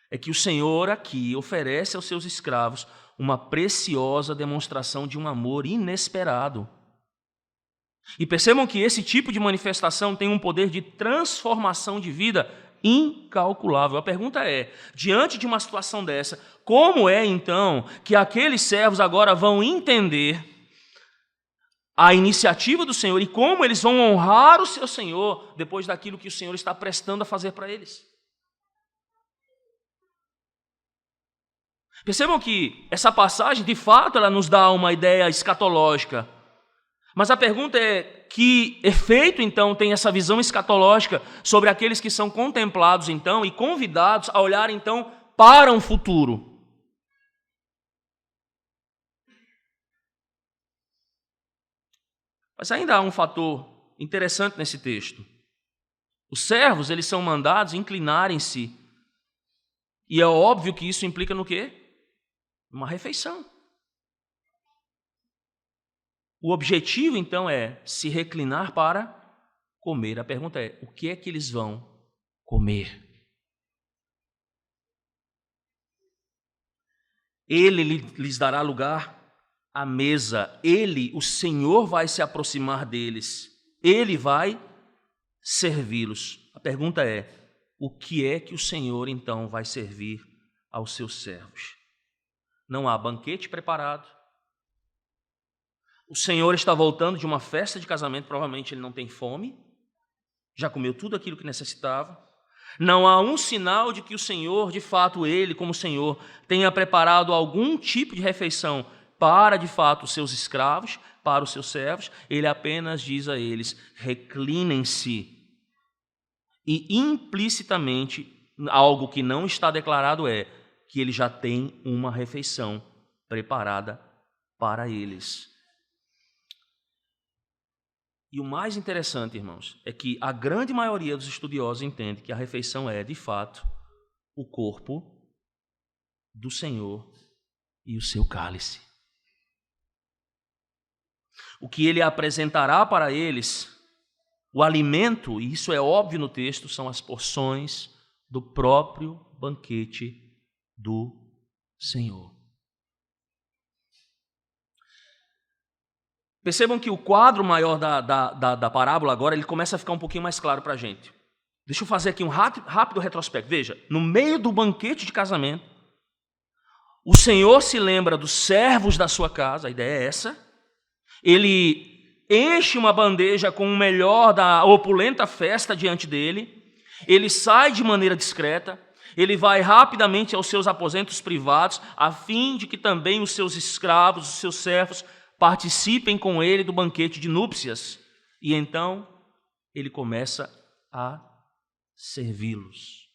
é que o Senhor aqui oferece aos seus escravos uma preciosa demonstração de um amor inesperado. E percebam que esse tipo de manifestação tem um poder de transformação de vida incalculável. A pergunta é, diante de uma situação dessa, como é então que aqueles servos agora vão entender a iniciativa do Senhor e como eles vão honrar o seu Senhor depois daquilo que o Senhor está prestando a fazer para eles? Percebam que essa passagem, de fato, ela nos dá uma ideia escatológica. Mas a pergunta é, que efeito, então, tem essa visão escatológica sobre aqueles que são contemplados, então, e convidados a olhar, então, para um futuro? Mas ainda há um fator interessante nesse texto. Os servos, eles são mandados a inclinarem-se. E é óbvio que isso implica no quê? Uma refeição. O objetivo, então, é se reclinar para comer. A pergunta é, o que é que eles vão comer? Ele lhes dará lugar à mesa. Ele, o Senhor, vai se aproximar deles. Ele vai servi-los. A pergunta é, o que é que o Senhor, então, vai servir aos seus servos? Não há banquete preparado. O Senhor está voltando de uma festa de casamento, provavelmente ele não tem fome, já comeu tudo aquilo que necessitava. Não há um sinal de que o Senhor, de fato, ele, como Senhor, tenha preparado algum tipo de refeição para, de fato, os seus escravos, para os seus servos. Ele apenas diz a eles, reclinem-se E implicitamente, algo que não está declarado é que ele já tem uma refeição preparada para eles. E o mais interessante, irmãos, é que a grande maioria dos estudiosos entende que a refeição é, de fato, o corpo do Senhor e o seu cálice. O que ele apresentará para eles, o alimento, e isso é óbvio no texto, são as porções do próprio banquete do Senhor. Percebam que o quadro maior da parábola agora, ele começa a ficar um pouquinho mais claro para a gente. Deixa eu fazer aqui um rápido retrospecto. Veja, no meio do banquete de casamento, o Senhor se lembra dos servos da sua casa, a ideia é essa. Ele enche uma bandeja com o melhor da opulenta festa diante dele. Ele sai de maneira discreta. Ele vai rapidamente aos seus aposentos privados, a fim de que também os seus escravos, os seus servos, participem com ele do banquete de núpcias. E então ele começa a servi-los.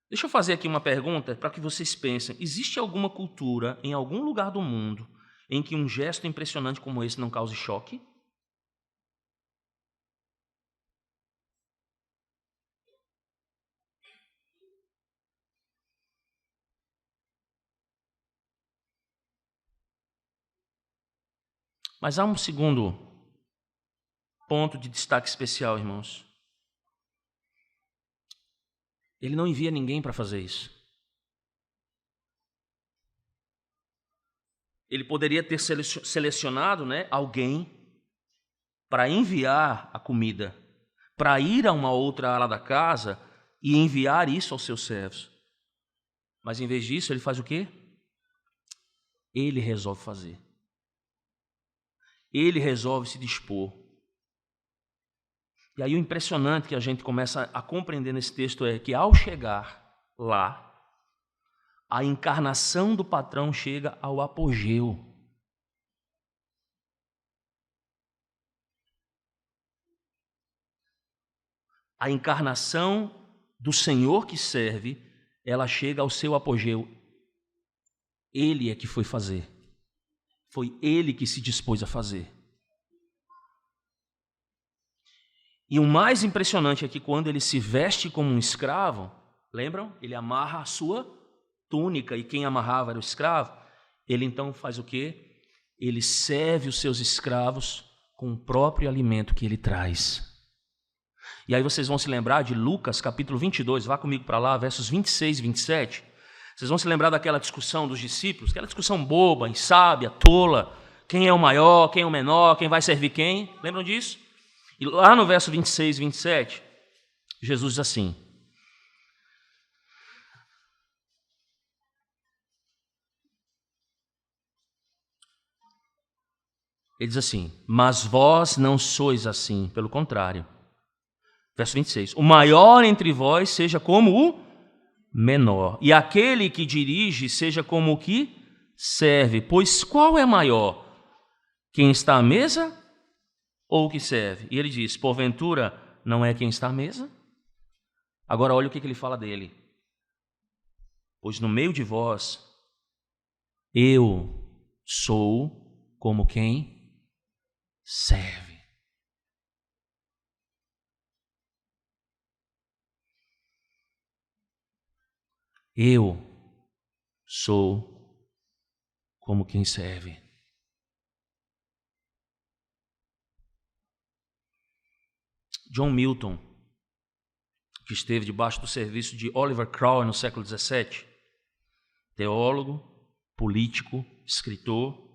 Deixa eu fazer aqui uma pergunta para que vocês pensem. Existe alguma cultura em algum lugar do mundo em que um gesto impressionante como esse não cause choque? Mas há um segundo ponto de destaque especial, irmãos. Ele não envia ninguém para fazer isso. Ele poderia ter selecionado, alguém para enviar a comida, para ir a uma outra ala da casa e enviar isso aos seus servos. Mas em vez disso, ele faz o quê? Ele resolve fazer. Ele resolve se dispor. E aí o impressionante que a gente começa a compreender nesse texto é que ao chegar lá, a encarnação do patrão chega ao apogeu. A encarnação do Senhor que serve, ela chega ao seu apogeu. Ele é que foi fazer. Foi ele que se dispôs a fazer. E o mais impressionante é que quando ele se veste como um escravo, lembram? Ele amarra a sua túnica e quem amarrava era o escravo. Ele então faz o quê? Ele serve os seus escravos com o próprio alimento que ele traz. E aí vocês vão se lembrar de Lucas capítulo 22, vá comigo para lá, versos 26 e 27. Vocês vão se lembrar daquela discussão dos discípulos, aquela discussão boba, insábia, tola, quem é o maior, quem é o menor, quem vai servir quem, lembram disso? E lá no verso 26 e 27, Jesus diz assim: ele diz assim, mas vós não sois assim, pelo contrário. Verso 26, o maior entre vós seja como o menor, e aquele que dirige seja como o que serve, pois qual é maior? Quem está à mesa ou o que serve? E ele diz, porventura não é quem está à mesa? Agora olha o que ele fala dele. Pois no meio de vós, eu sou como quem serve. Eu sou como quem serve. John Milton, que esteve debaixo do serviço de Oliver Crowther no século XVII, teólogo, político, escritor,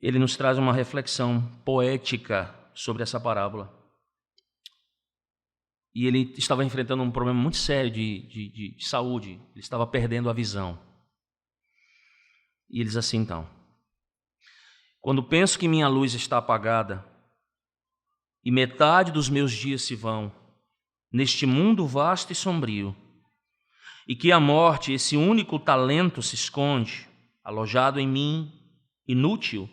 ele nos traz uma reflexão poética sobre essa parábola. E ele estava enfrentando um problema muito sério de saúde, ele estava perdendo a visão. E ele diz assim então, quando penso que minha luz está apagada e metade dos meus dias se vão neste mundo vasto e sombrio, e que a morte, esse único talento, se esconde, alojado em mim, inútil,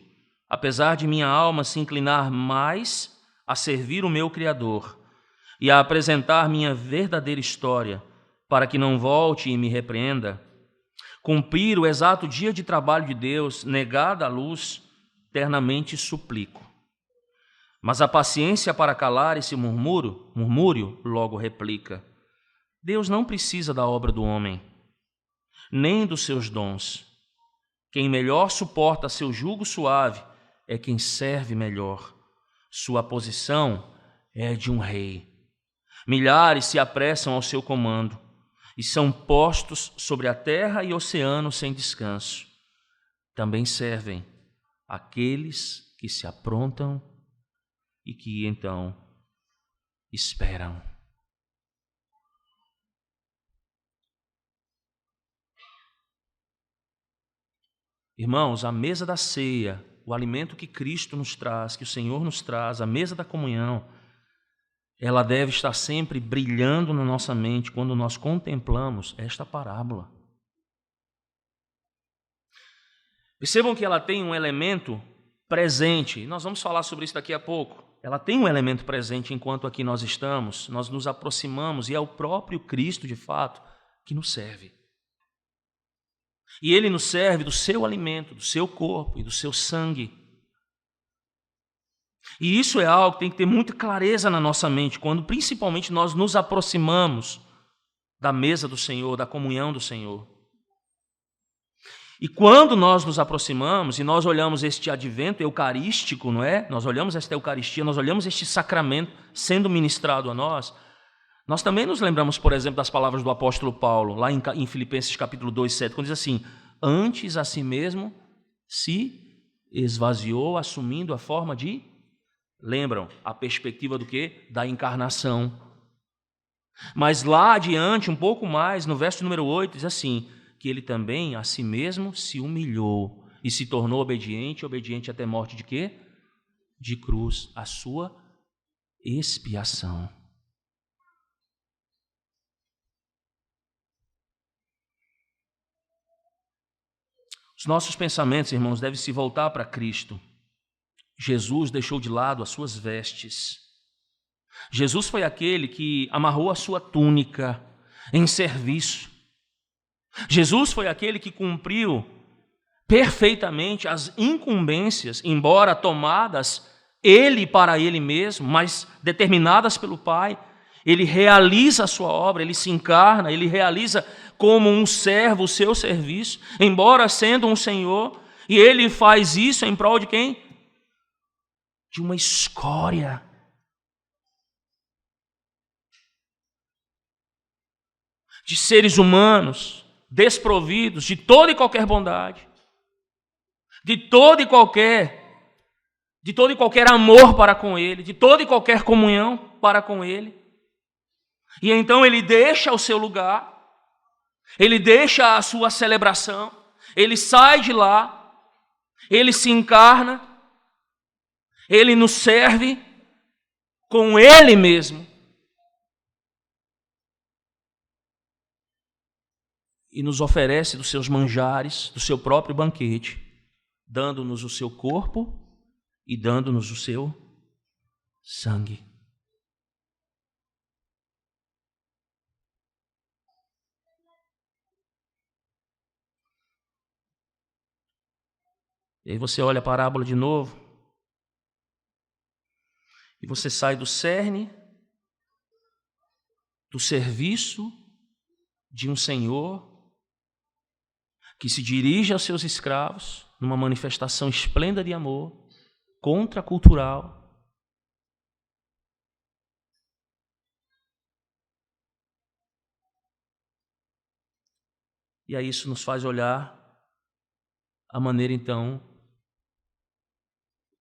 apesar de minha alma se inclinar mais a servir o meu Criador e a apresentar minha verdadeira história, para que não volte e me repreenda, cumprir o exato dia de trabalho de Deus, negada a luz, eternamente suplico. Mas a paciência para calar esse murmúrio logo replica: Deus não precisa da obra do homem, nem dos seus dons. Quem melhor suporta seu jugo suave é quem serve melhor. Sua posição é de um rei. Milhares se apressam ao seu comando e são postos sobre a terra e oceano sem descanso. Também servem aqueles que se aprontam e que então esperam. Irmãos, a mesa da ceia, o alimento que Cristo nos traz, que o Senhor nos traz, a mesa da comunhão, ela deve estar sempre brilhando na nossa mente quando nós contemplamos esta parábola. Percebam que ela tem um elemento presente, nós vamos falar sobre isso daqui a pouco. Ela tem um elemento presente enquanto aqui nós estamos, nós nos aproximamos e é o próprio Cristo, de fato, que nos serve. E Ele nos serve do seu alimento, do seu corpo e do seu sangue. E isso é algo que tem que ter muita clareza na nossa mente, quando principalmente nós nos aproximamos da mesa do Senhor, da comunhão do Senhor. E quando nós nos aproximamos e nós olhamos este advento eucarístico, não é? Nós olhamos esta Eucaristia, nós olhamos este sacramento sendo ministrado a nós, nós também nos lembramos, por exemplo, das palavras do apóstolo Paulo, lá em Filipenses capítulo 2, 7, quando diz assim: antes a si mesmo se esvaziou, assumindo a forma de... Lembram? A perspectiva do quê? Da encarnação. Mas lá adiante, um pouco mais, no verso número 8, diz assim: que ele também a si mesmo se humilhou e se tornou obediente até morte de quê? De cruz, a sua expiação. Os nossos pensamentos, irmãos, devem se voltar para Cristo. Jesus deixou de lado as suas vestes. Jesus foi aquele que amarrou a sua túnica em serviço. Jesus foi aquele que cumpriu perfeitamente as incumbências, embora tomadas ele para ele mesmo, mas determinadas pelo Pai. Ele realiza a sua obra, ele se encarna, ele realiza como um servo o seu serviço, embora sendo um Senhor, e ele faz isso em prol de quem? De uma escória. De seres humanos desprovidos de toda e qualquer bondade, de todo e qualquer amor para com Ele, de toda e qualquer comunhão para com Ele. E então ele deixa o seu lugar, ele deixa a sua celebração, ele sai de lá, ele se encarna, ele nos serve com Ele mesmo. E nos oferece dos seus manjares, do seu próprio banquete, dando-nos o seu corpo e dando-nos o seu sangue. E aí você olha a parábola de novo, e você sai do cerne, do serviço de um Senhor que se dirige aos seus escravos numa manifestação esplêndida de amor, contracultural. E aí isso nos faz olhar a maneira, então,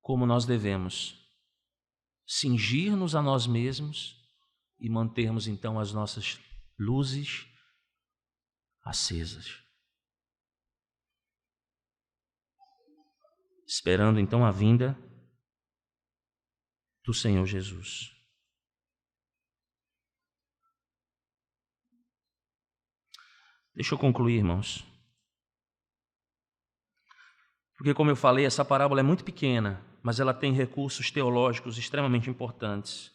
como nós devemos cingir-nos a nós mesmos e mantermos, então, as nossas luzes acesas. Esperando, então, a vinda do Senhor Jesus. Deixa eu concluir, irmãos. Porque, como eu falei, essa parábola é muito pequena, mas ela tem recursos teológicos extremamente importantes.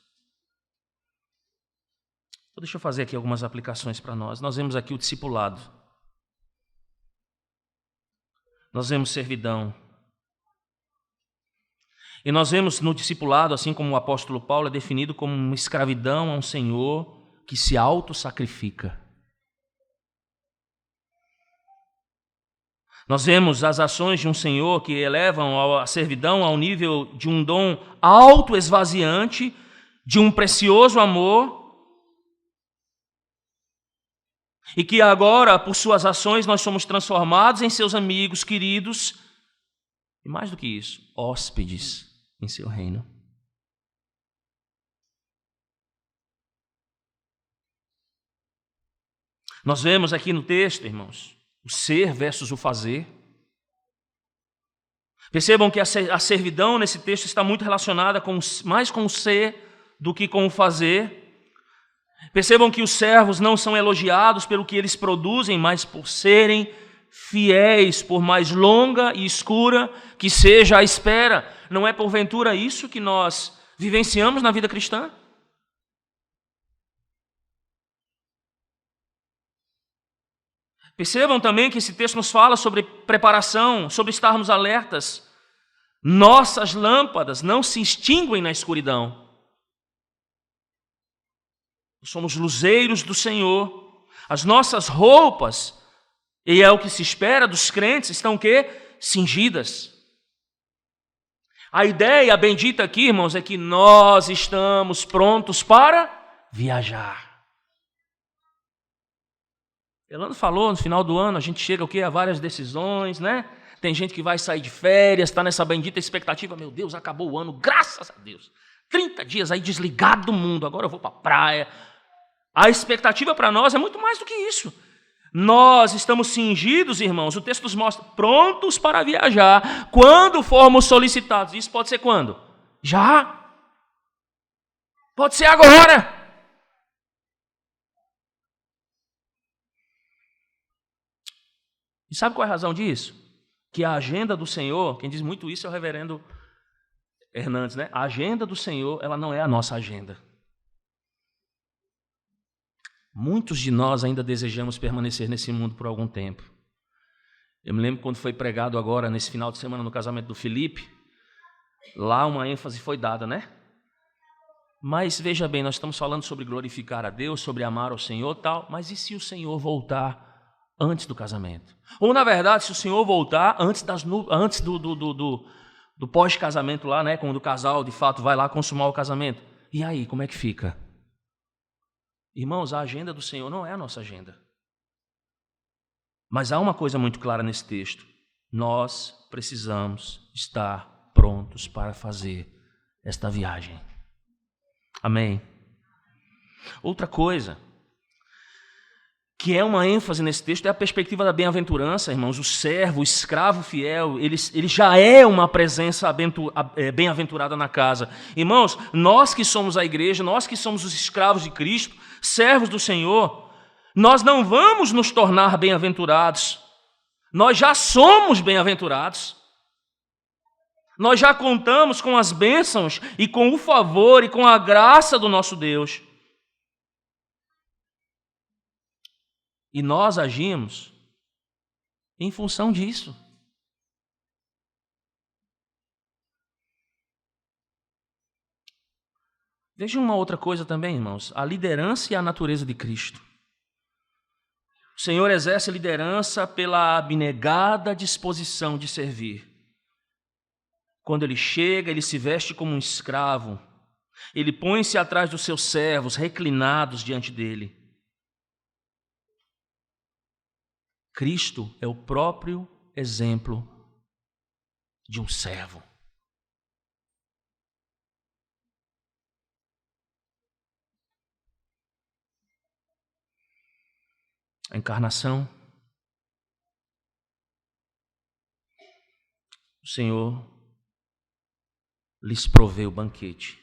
Então, deixa eu fazer aqui algumas aplicações para nós. Nós vemos aqui o discipulado. Nós vemos servidão. E nós vemos no discipulado, assim como o apóstolo Paulo é definido como uma escravidão a um Senhor que se auto-sacrifica. Nós vemos as ações de um Senhor que elevam a servidão ao nível de um dom auto-esvaziante, de um precioso amor, e que agora, por suas ações, nós somos transformados em seus amigos queridos, e mais do que isso, hóspedes em seu reino. Nós vemos aqui no texto, irmãos, o ser versus o fazer. Percebam que a servidão nesse texto está muito relacionada mais com o ser do que com o fazer. Percebam que os servos não são elogiados pelo que eles produzem, mas por serem fiéis, por mais longa e escura que seja a espera. Não é porventura isso que nós vivenciamos na vida cristã? Percebam também que esse texto nos fala sobre preparação, sobre estarmos alertas. Nossas lâmpadas não se extinguem na escuridão. Somos luzeiros do Senhor. As nossas roupas, e é o que se espera dos crentes, estão o quê? Cingidas. A ideia bendita aqui, irmãos, é que nós estamos prontos para viajar. Elano falou, no final do ano, a gente chega o quê? A várias decisões, né? Tem gente que vai sair de férias, está nessa bendita expectativa, meu Deus, acabou o ano, graças a Deus. 30 dias aí desligado do mundo, agora eu vou para a praia. A expectativa para nós é muito mais do que isso. Nós estamos cingidos, irmãos, o texto nos mostra, prontos para viajar, quando formos solicitados. Isso pode ser quando? Já. Pode ser agora. E sabe qual é a razão disso? Que a agenda do Senhor, quem diz muito isso é o reverendo Hernandes, né? A agenda do Senhor, ela não é a nossa agenda. Muitos de nós ainda desejamos permanecer nesse mundo por algum tempo. Eu me lembro quando foi pregado agora, nesse final de semana, no casamento do Felipe, lá uma ênfase foi dada, né? Mas veja bem, nós estamos falando sobre glorificar a Deus, sobre amar ao Senhor e tal, mas e se o Senhor voltar antes do casamento? Ou, na verdade, se o Senhor voltar antes do pós-casamento lá, né? Quando o casal, de fato, vai lá consumar o casamento. E aí, como é que fica? Irmãos, a agenda do Senhor não é a nossa agenda. Mas há uma coisa muito clara nesse texto. Nós precisamos estar prontos para fazer esta viagem. Amém? Outra coisa que é uma ênfase nesse texto é a perspectiva da bem-aventurança, irmãos. O servo, o escravo fiel, ele já é uma presença bem-aventurada na casa. Irmãos, nós que somos a igreja, nós que somos os escravos de Cristo, servos do Senhor, nós não vamos nos tornar bem-aventurados. Nós já somos bem-aventurados. Nós já contamos com as bênçãos e com o favor e com a graça do nosso Deus. E nós agimos em função disso. Veja uma outra coisa também, irmãos. A liderança e a natureza de Cristo. O Senhor exerce liderança pela abnegada disposição de servir. Quando Ele chega, Ele se veste como um escravo. Ele põe-se atrás dos seus servos, reclinados diante dEle. Cristo é o próprio exemplo de um servo. A encarnação, o Senhor lhes provê o banquete.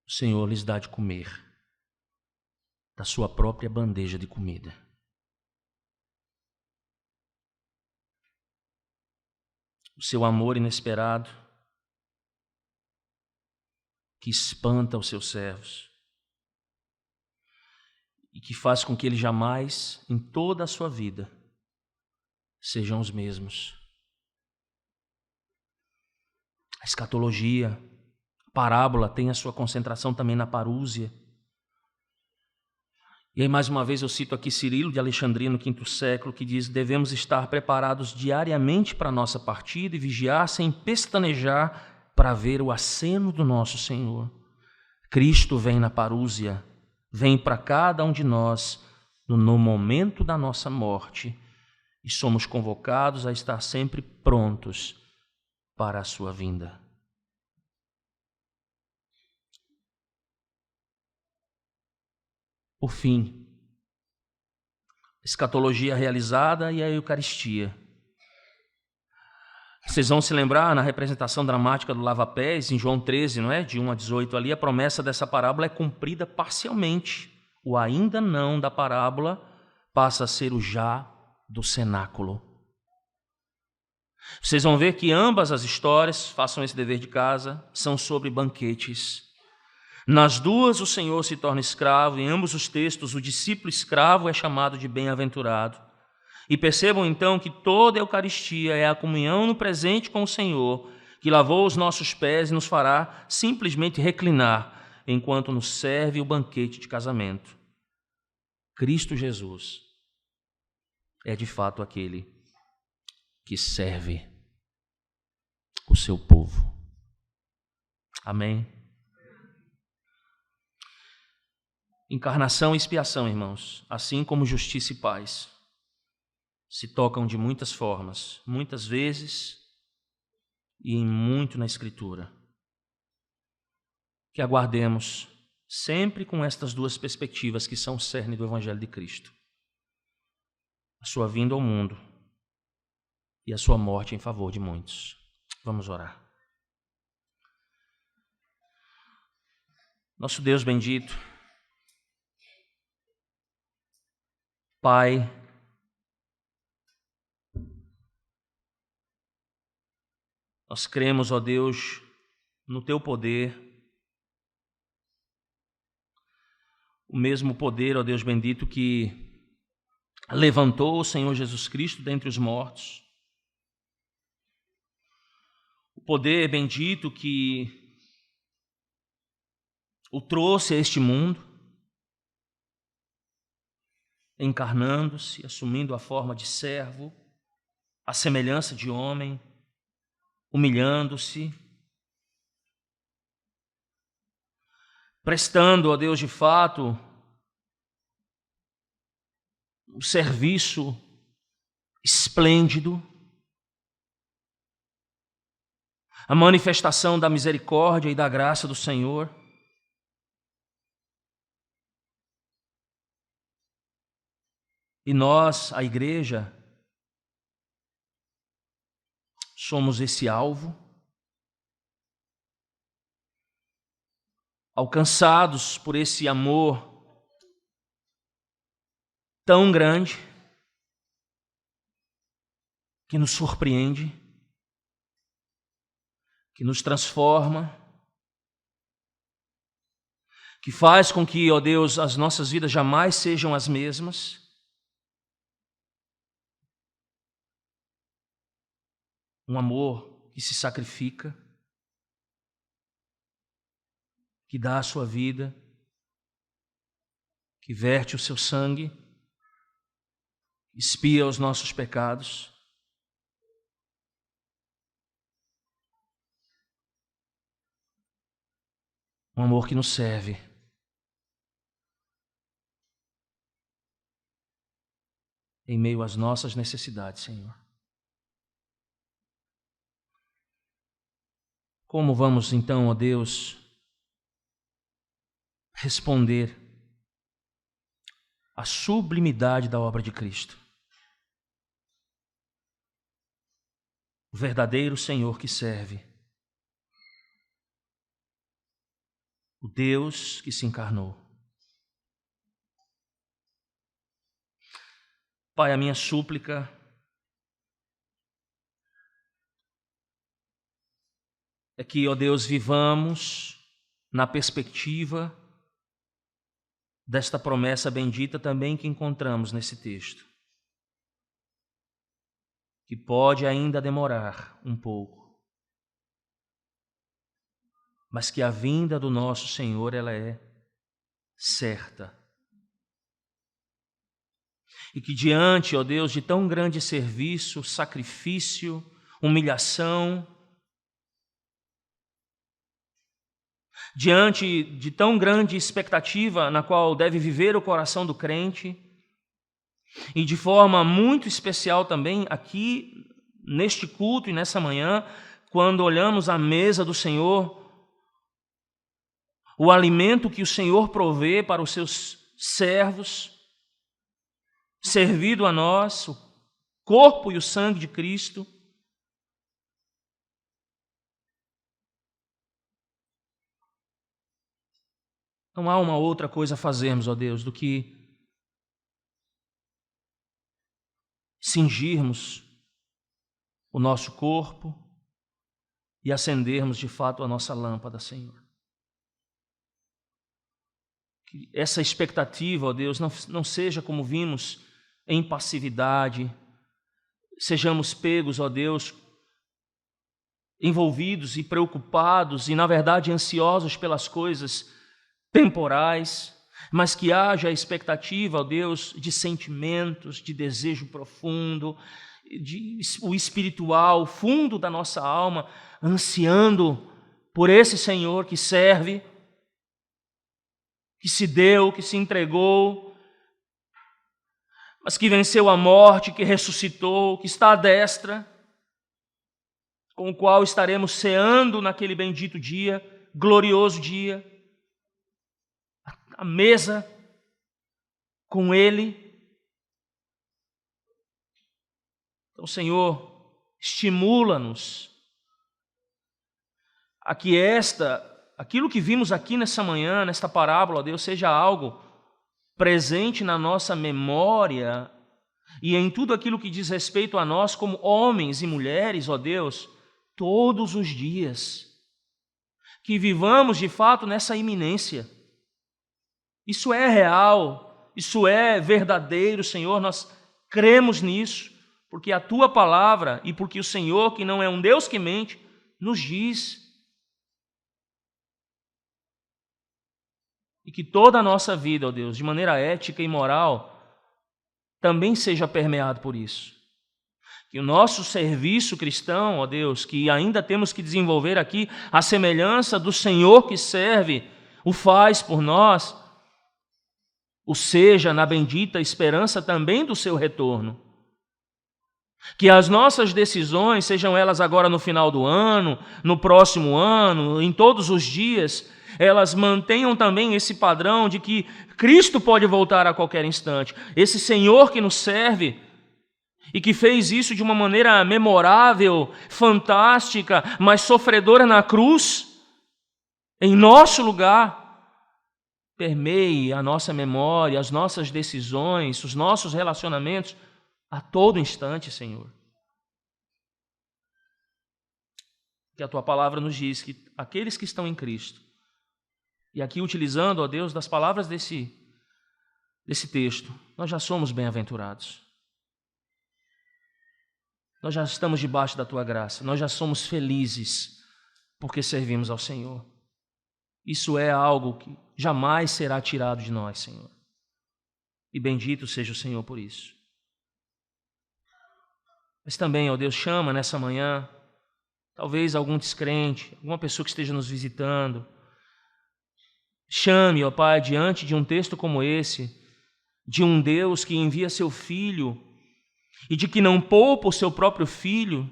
O Senhor lhes dá de comer da sua própria bandeja de comida. o seu amor inesperado, que espanta os seus servos e que faz com que eles jamais, em toda a sua vida, sejam os mesmos. A escatologia, a parábola tem a sua concentração também na parúzia. E aí, mais uma vez, eu cito aqui Cirilo de Alexandria, no V século, que diz: devemos estar preparados diariamente para a nossa partida e vigiar sem pestanejar para ver o aceno do nosso Senhor. Cristo vem na parúzia, vem para cada um de nós no momento da nossa morte e somos convocados a estar sempre prontos para a sua vinda. Por fim, escatologia realizada e a Eucaristia. Vocês vão se lembrar, na representação dramática do lava-pés, em João 13, não é? De 1 a 18 ali, a promessa dessa parábola é cumprida parcialmente. O ainda não da parábola passa a ser o já do cenáculo. Vocês vão ver que ambas as histórias, façam esse dever de casa, são sobre banquetes. Nas duas o Senhor se torna escravo, em ambos os textos o discípulo escravo é chamado de bem-aventurado. E percebam então que toda a Eucaristia é a comunhão no presente com o Senhor, que lavou os nossos pés e nos fará simplesmente reclinar, enquanto nos serve o banquete de casamento. Cristo Jesus é de fato aquele que serve o seu povo. Amém? Encarnação e expiação, irmãos, assim como justiça e paz, se tocam de muitas formas, muitas vezes e muito na Escritura. Que aguardemos sempre com estas duas perspectivas que são o cerne do Evangelho de Cristo: a sua vinda ao mundo e a sua morte em favor de muitos. Vamos orar. Nosso Deus bendito, Pai, nós cremos, ó Deus, no Teu poder, o mesmo poder, ó Deus bendito, que levantou o Senhor Jesus Cristo dentre os mortos, o poder bendito que o trouxe a este mundo, encarnando-se, assumindo a forma de servo, a semelhança de homem, humilhando-se, prestando a Deus de fato um serviço esplêndido, a manifestação da misericórdia e da graça do Senhor. E nós, a igreja, somos esse alvo, alcançados por esse amor tão grande, que nos surpreende, que nos transforma, que faz com que, ó Deus, as nossas vidas jamais sejam as mesmas. Um amor que se sacrifica, que dá a sua vida, que verte o seu sangue, expia os nossos pecados. Um amor que nos serve. Em meio às nossas necessidades, Senhor. Como vamos então, ó Deus, responder à sublimidade da obra de Cristo? O verdadeiro Senhor que serve. O Deus que se encarnou. Pai, a minha súplica é que, ó Deus, vivamos na perspectiva desta promessa bendita também que encontramos nesse texto, que pode ainda demorar um pouco, mas que a vinda do nosso Senhor, ela é certa. E que diante, ó Deus, de tão grande serviço, sacrifício, humilhação, diante de tão grande expectativa na qual deve viver o coração do crente, e de forma muito especial também aqui neste culto e nessa manhã, quando olhamos a mesa do Senhor, o alimento que o Senhor provê para os seus servos, servido a nós, o corpo e o sangue de Cristo, não há uma outra coisa a fazermos, ó Deus, do que cingirmos o nosso corpo e acendermos de fato a nossa lâmpada, Senhor. Que essa expectativa, ó Deus, não seja como vimos em passividade, sejamos pegos, ó Deus, envolvidos e preocupados e, na verdade, ansiosos pelas coisas temporais, mas que haja a expectativa, ó Deus, de sentimentos, de desejo profundo, o espiritual, o fundo da nossa alma, ansiando por esse Senhor que serve, que se deu, que se entregou, mas que venceu a morte, que ressuscitou, que está à destra, com o qual estaremos ceando naquele bendito dia, glorioso dia, à mesa com Ele. Então, Senhor, estimula-nos a que aquilo que vimos aqui nessa manhã, nesta parábola, ó Deus, seja algo presente na nossa memória e em tudo aquilo que diz respeito a nós como homens e mulheres, ó Deus, todos os dias. Que vivamos de fato nessa iminência. Isso é real, isso é verdadeiro, Senhor, nós cremos nisso, porque a Tua palavra e porque o Senhor, que não é um Deus que mente, nos diz. E que toda a nossa vida, ó Deus, de maneira ética e moral, também seja permeado por isso. Que o nosso serviço cristão, ó Deus, que ainda temos que desenvolver aqui, a semelhança do Senhor que serve, o faz por nós, o seja na bendita esperança também do seu retorno. Que as nossas decisões, sejam elas agora no final do ano, no próximo ano, em todos os dias, elas mantenham também esse padrão de que Cristo pode voltar a qualquer instante. Esse Senhor que nos serve e que fez isso de uma maneira memorável, fantástica, mas sofredora na cruz, em nosso lugar, permeie a nossa memória, as nossas decisões, os nossos relacionamentos a todo instante, Senhor. Que a Tua palavra nos diz que aqueles que estão em Cristo, e aqui utilizando, ó Deus, das palavras desse texto, nós já somos bem-aventurados. Nós já estamos debaixo da Tua graça, nós já somos felizes porque servimos ao Senhor. Isso é algo que jamais será tirado de nós, Senhor. E bendito seja o Senhor por isso. Mas também, ó Deus, chama nessa manhã, talvez algum descrente, alguma pessoa que esteja nos visitando. Chame, ó Pai, diante de um texto como esse, de um Deus que envia seu Filho e de que não poupa o seu próprio Filho,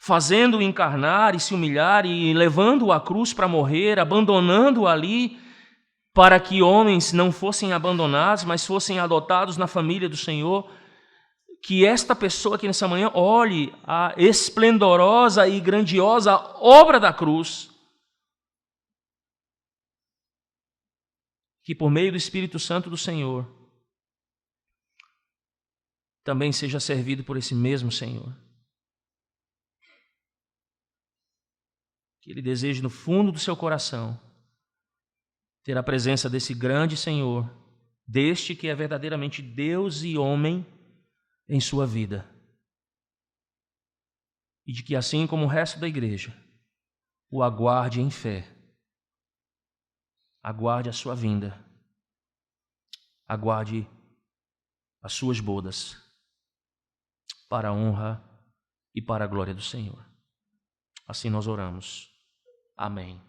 fazendo-o encarnar e se humilhar e levando-o à cruz para morrer, abandonando-o ali para que homens não fossem abandonados, mas fossem adotados na família do Senhor. Que esta pessoa aqui nessa manhã olhe a esplendorosa e grandiosa obra da cruz, que por meio do Espírito Santo do Senhor também seja servido por esse mesmo Senhor. que ele deseje no fundo do seu coração ter a presença desse grande Senhor, deste que é verdadeiramente Deus e homem em sua vida. E de que, assim como o resto da igreja, o aguarde em fé. Aguarde a sua vinda. Aguarde as suas bodas, para a honra e para a glória do Senhor. Assim nós oramos. Amém.